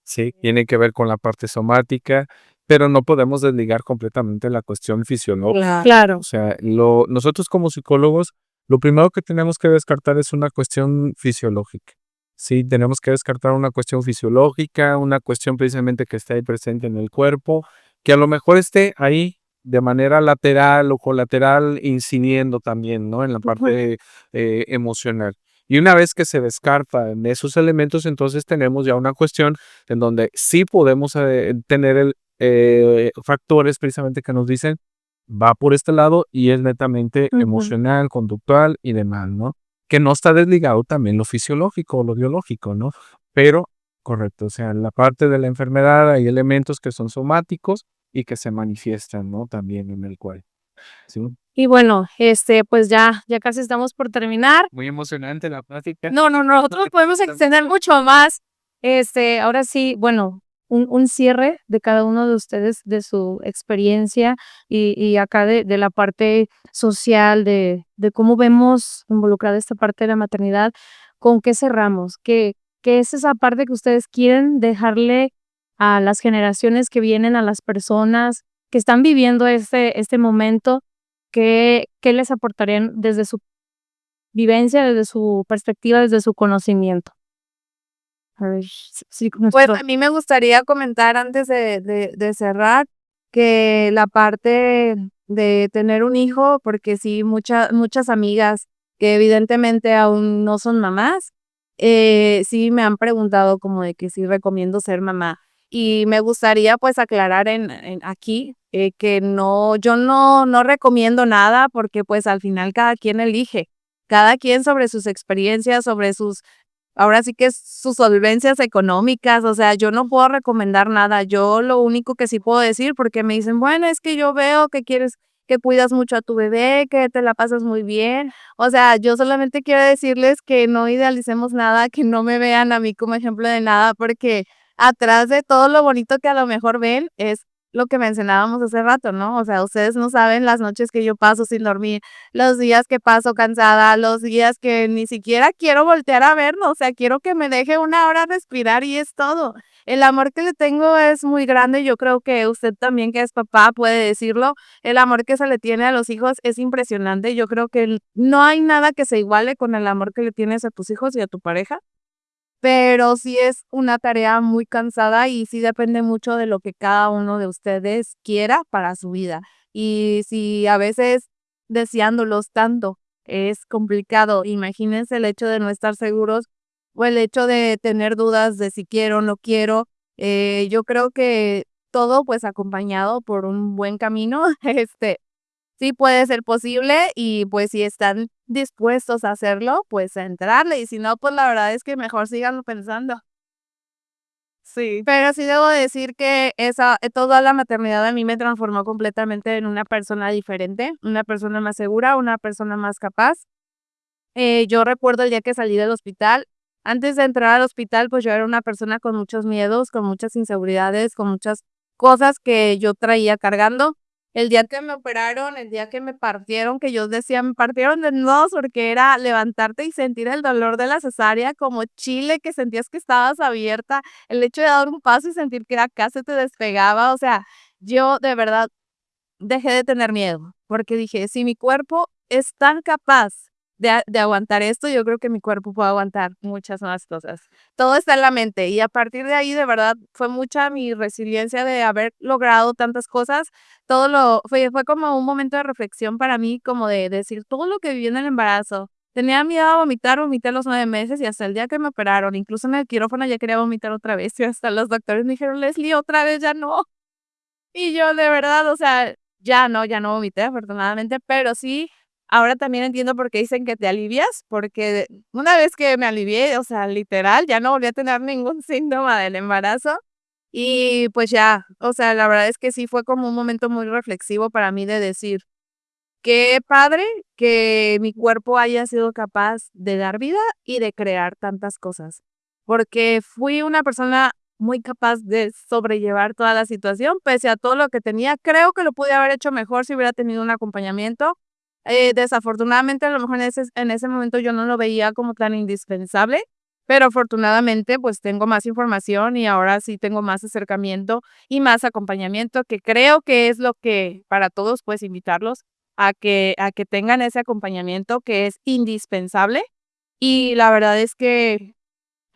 ¿sí? Tiene que ver con la parte somática, pero no podemos desligar completamente la cuestión fisiológica. Claro. O sea, nosotros como psicólogos, lo primero que tenemos que descartar es una cuestión fisiológica. Sí, tenemos que descartar una cuestión fisiológica, una cuestión precisamente que esté ahí presente en el cuerpo, que a lo mejor esté ahí de manera lateral o colateral incidiendo también, ¿no? En la parte emocional. Y una vez que se descartan esos elementos, entonces tenemos ya una cuestión en donde sí podemos tener factores precisamente que nos dicen va por este lado y es netamente emocional, conductual y demás, ¿no? Que no está desligado también lo fisiológico o lo biológico, ¿no? Pero, correcto, o sea, en la parte de la enfermedad hay elementos que son somáticos y que se manifiestan, ¿no? También en el cual. ¿Sí? Y bueno, pues ya casi estamos por terminar. Muy emocionante la plática. No, nosotros podemos extender mucho más. Ahora sí, bueno, un cierre de cada uno de ustedes, de su experiencia y acá de la parte social, de cómo vemos involucrada esta parte de la maternidad. ¿Con qué cerramos? ¿Qué es esa parte que ustedes quieren dejarle a las generaciones que vienen, a las personas que están viviendo este momento? ¿Qué les aportarían desde su vivencia, desde su perspectiva, desde su conocimiento? A ver, sí, Pues a mí me gustaría comentar antes de cerrar que la parte de tener un hijo, porque sí, muchas amigas que evidentemente aún no son mamás, sí me han preguntado como de que si recomiendo ser mamá. Y me gustaría pues aclarar aquí que no, yo no recomiendo nada porque pues al final cada quien elige, cada quien sobre sus experiencias, sobre ahora sí que sus solvencias económicas, o sea, yo no puedo recomendar nada. Yo lo único que sí puedo decir, porque me dicen, bueno, es que yo veo que que cuidas mucho a tu bebé, que te la pasas muy bien. O sea, yo solamente quiero decirles que no idealicemos nada, que no me vean a mí como ejemplo de nada, porque atrás de todo lo bonito que a lo mejor ven es lo que mencionábamos hace rato, ¿no? O sea, ustedes no saben las noches que yo paso sin dormir, los días que paso cansada, los días que ni siquiera quiero voltear a verlo, o sea, quiero que me deje una hora respirar y es todo. El amor que le tengo es muy grande, yo creo que usted también que es papá puede decirlo, el amor que se le tiene a los hijos es impresionante, yo creo que no hay nada que se iguale con el amor que le tienes a tus hijos y a tu pareja, pero sí es una tarea muy cansada y sí depende mucho de lo que cada uno de ustedes quiera para su vida. Y si a veces deseándolos tanto. Es complicado. Imagínense el hecho de no estar seguros o el hecho de tener dudas de si quiero o no quiero. Yo creo que todo, pues, acompañado por un buen camino, sí puede ser posible y, pues, si están dispuestos a hacerlo, pues, a entrarle, y si no, pues, la verdad es que mejor síganlo pensando. Sí. Pero sí debo decir que toda la maternidad a mí me transformó completamente en una persona diferente, una persona más segura, una persona más capaz. Yo recuerdo el día que salí del hospital. Antes de entrar al hospital, pues, yo era una persona con muchos miedos, con muchas inseguridades, con muchas cosas que yo traía cargando. El día que me operaron, el día que me partieron, que yo decía: "Me partieron de nudos", porque era levantarte y sentir el dolor de la cesárea como chile, que sentías que estabas abierta, el hecho de dar un paso y sentir que acá se te despegaba, o sea, yo de verdad dejé de tener miedo, porque dije: "Si mi cuerpo es tan capaz de aguantar esto, yo creo que mi cuerpo puede aguantar muchas más cosas". Todo está en la mente, y a partir de ahí, de verdad, fue mucha mi resiliencia de haber logrado tantas cosas. Todo lo fue como un momento de reflexión para mí, como de decir todo lo que viví en el embarazo. Tenía miedo a vomitar, vomité a los 9 meses y hasta el día que me operaron, incluso en el quirófano ya quería vomitar otra vez, y hasta los doctores me dijeron: "Leslie, otra vez, ya no". Y yo de verdad, o sea, ya no vomité afortunadamente, pero sí, ahora también entiendo por qué dicen que te alivias, porque una vez que me alivié, o sea, literal, ya no volví a tener ningún síntoma del embarazo y pues ya, o sea, la verdad es que sí fue como un momento muy reflexivo para mí de decir: "Qué padre que mi cuerpo haya sido capaz de dar vida y de crear tantas cosas", porque fui una persona muy capaz de sobrellevar toda la situación, pese a todo lo que tenía. Creo que lo pude haber hecho mejor si hubiera tenido un acompañamiento. Desafortunadamente, a lo mejor en ese momento yo no lo veía como tan indispensable, pero afortunadamente, pues, tengo más información y ahora sí tengo más acercamiento y más acompañamiento, que creo que es lo que para todos, pues, invitarlos a que tengan ese acompañamiento que es indispensable. Y la verdad es que,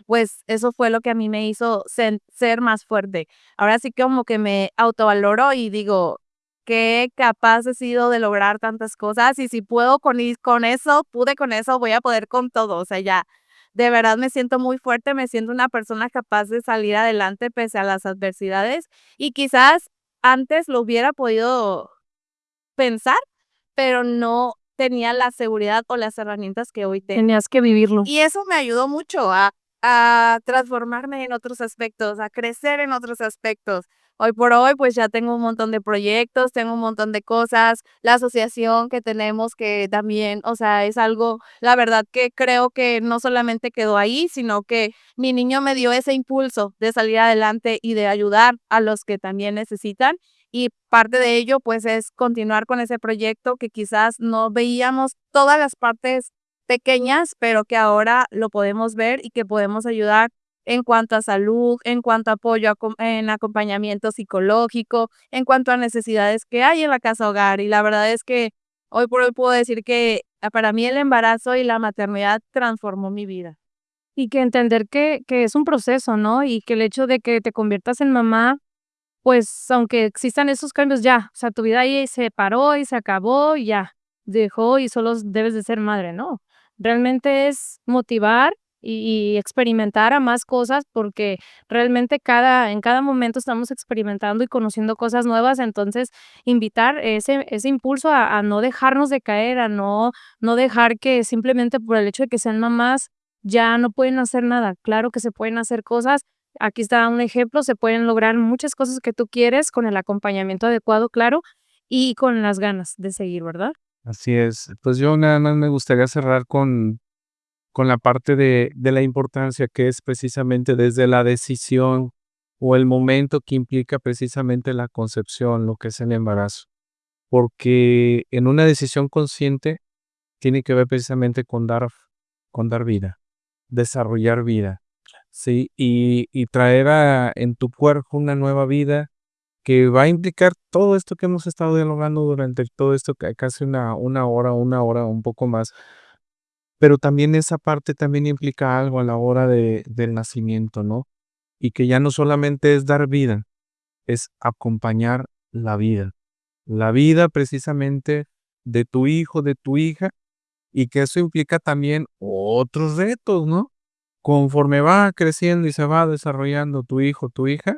pues, eso fue lo que a mí me hizo ser más fuerte. Ahora sí que como que me autovaloro y digo: "Qué capaz he sido de lograr tantas cosas, y si puedo con eso, pude con eso, voy a poder con todo". O sea, ya, de verdad me siento muy fuerte, me siento una persona capaz de salir adelante pese a las adversidades, y quizás antes lo hubiera podido pensar, pero no tenía la seguridad o las herramientas que hoy tengo. Tenías que vivirlo. Y eso me ayudó mucho a transformarme en otros aspectos, a crecer en otros aspectos. Hoy por hoy, pues, ya tengo un montón de proyectos, tengo un montón de cosas, la asociación que tenemos que también, o sea, es algo, la verdad que creo que no solamente quedó ahí, sino que mi niño me dio ese impulso de salir adelante y de ayudar a los que también necesitan. Y parte de ello, pues, es continuar con ese proyecto que quizás no veíamos todas las partes pequeñas, pero que ahora lo podemos ver y que podemos ayudar en cuanto a salud, en cuanto a apoyo en acompañamiento psicológico, en cuanto a necesidades que hay en la casa hogar. Y la verdad es que hoy por hoy puedo decir que para mí el embarazo y la maternidad transformó mi vida. Y que entender que es un proceso, ¿no? Y que el hecho de que te conviertas en mamá, pues, aunque existan esos cambios, ya, o sea, tu vida ahí se paró y se acabó y ya, dejó y solo debes de ser madre, no. Realmente es motivar y experimentar a más cosas, porque realmente en cada momento estamos experimentando y conociendo cosas nuevas, entonces invitar ese impulso a no dejarnos de caer, a no dejar que simplemente por el hecho de que sean mamás ya no pueden hacer nada. Claro que se pueden hacer cosas. Aquí está un ejemplo, se pueden lograr muchas cosas que tú quieres con el acompañamiento adecuado, claro, y con las ganas de seguir, ¿verdad? Así es. Pues yo nada más me gustaría cerrar con la parte de la importancia que es precisamente desde la decisión o el momento que implica precisamente la concepción, lo que es el embarazo. Porque en una decisión consciente tiene que ver precisamente con dar vida, desarrollar vida, ¿sí? Y traer en tu cuerpo una nueva vida que va a implicar todo esto que hemos estado dialogando durante todo esto, casi una hora, un poco más. Pero también esa parte también implica algo a la hora del nacimiento, ¿no? Y que ya no solamente es dar vida, es acompañar la vida. La vida precisamente de tu hijo, de tu hija, y que eso implica también otros retos, ¿no? Conforme va creciendo y se va desarrollando tu hijo, tu hija,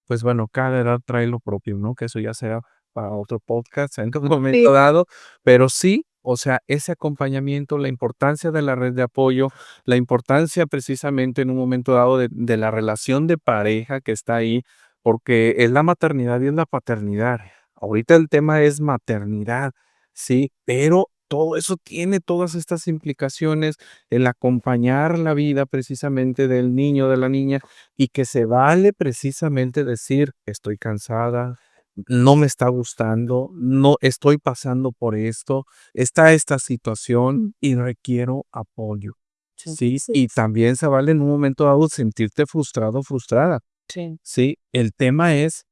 pues bueno, cada edad trae lo propio, ¿no? Que eso ya será para otro podcast en un momento dado, pero sí, o sea, ese acompañamiento, la importancia de la red de apoyo, la importancia precisamente en un momento dado de la relación de pareja que está ahí, porque es la maternidad y es la paternidad. Ahorita el tema es maternidad, sí, pero todo eso tiene todas estas implicaciones, el acompañar la vida precisamente del niño, de la niña, y que se vale precisamente decir, estoy cansada, no me está gustando, no estoy pasando por esto, está esta situación y requiero apoyo. Sí, y también se vale en un momento dado sentirte frustrado, frustrada. Sí, el tema es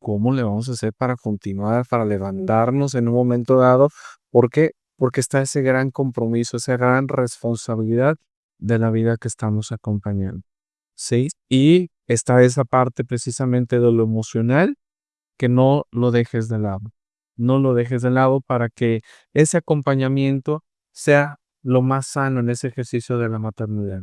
cómo le vamos a hacer para continuar, para levantarnos en un momento dado. ¿Por qué? Porque está ese gran compromiso, esa gran responsabilidad de la vida que estamos acompañando. ¿Sí? Y está esa parte precisamente de lo emocional que no lo dejes de lado. No lo dejes de lado para que ese acompañamiento sea lo más sano en ese ejercicio de la maternidad.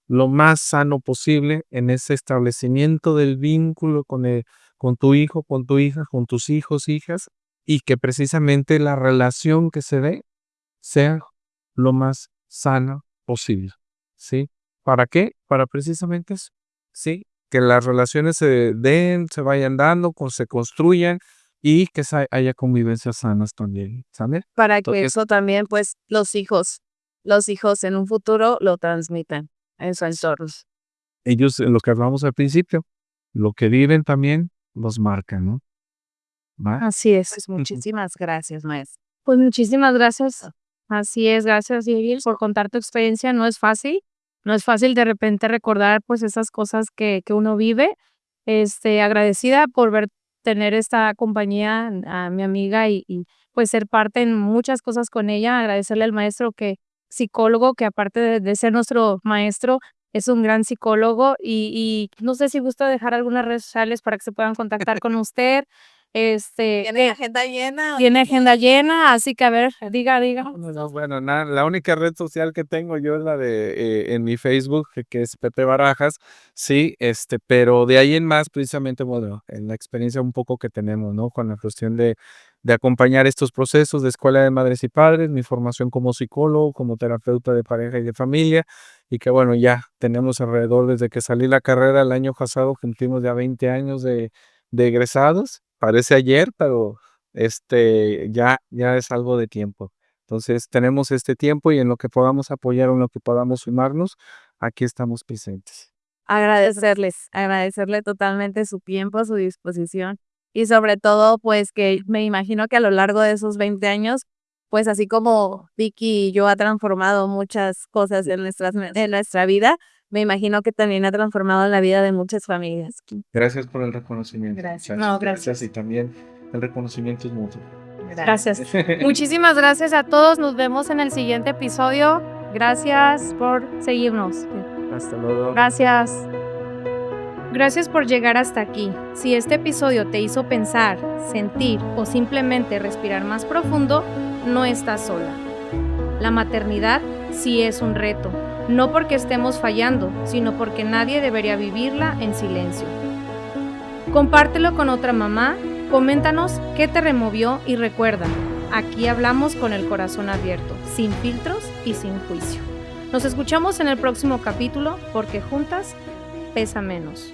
Lo más sano posible en ese establecimiento del vínculo con tu hijo, con tu hija, con tus hijos, hijas, y que precisamente la relación que se dé sea lo más sana posible. ¿Sí? ¿Para qué? Para precisamente eso. ¿Sí? Que las relaciones se den, se vayan dando, se construyan y que haya convivencias sanas también, ¿sabes? Para que Entonces, eso también, pues, los hijos en un futuro lo transmitan en su entorno. ellos, lo que hablamos al principio, lo que viven también los marcan, ¿no? ¿Va? Así es. Pues muchísimas gracias, maestra. Pues muchísimas gracias. Así es, gracias, Yevil, por contar tu experiencia. No es fácil de repente recordar pues esas cosas que uno vive. Agradecida por tener esta compañía a mi amiga y pues ser parte en muchas cosas con ella. Agradecerle al maestro psicólogo, que aparte de ser nuestro maestro, es un gran psicólogo y no sé si gusta dejar algunas redes sociales para que se puedan contactar con usted. ¿Tiene agenda llena? Tiene agenda llena, así que a ver, diga. No, bueno, la única red social que tengo yo es la de en mi Facebook, que es Pepe Barajas, sí, pero de ahí en más, precisamente, bueno, en la experiencia un poco que tenemos, ¿no? Con la cuestión de acompañar estos procesos de Escuela de Madres y Padres, mi formación como psicólogo, como terapeuta de pareja y de familia, y que bueno, ya tenemos alrededor, desde que salí la carrera el año pasado, cumplimos ya 20 años de egresados. Parece ayer, pero ya es algo de tiempo. Entonces, tenemos este tiempo y en lo que podamos apoyar o en lo que podamos sumarnos, aquí estamos presentes. Agradecerle totalmente su tiempo, su disposición y sobre todo, pues que me imagino que a lo largo de esos 20 años, pues así como Vicky y yo ha transformado muchas cosas en nuestra vida, me imagino que también ha transformado la vida de muchas familias. Gracias por el reconocimiento. Gracias. No, gracias. Y también el reconocimiento es mutuo. Gracias. Muchísimas gracias a todos. Nos vemos en el siguiente episodio. Gracias por seguirnos. Hasta luego. Gracias. Gracias por llegar hasta aquí. Si este episodio te hizo pensar, sentir o simplemente respirar más profundo, no estás sola. La maternidad sí es un reto, no porque estemos fallando, sino porque nadie debería vivirla en silencio. Compártelo con otra mamá, coméntanos qué te removió y recuerda, aquí hablamos con el corazón abierto, sin filtros y sin juicio. Nos escuchamos en el próximo capítulo porque juntas pesa menos.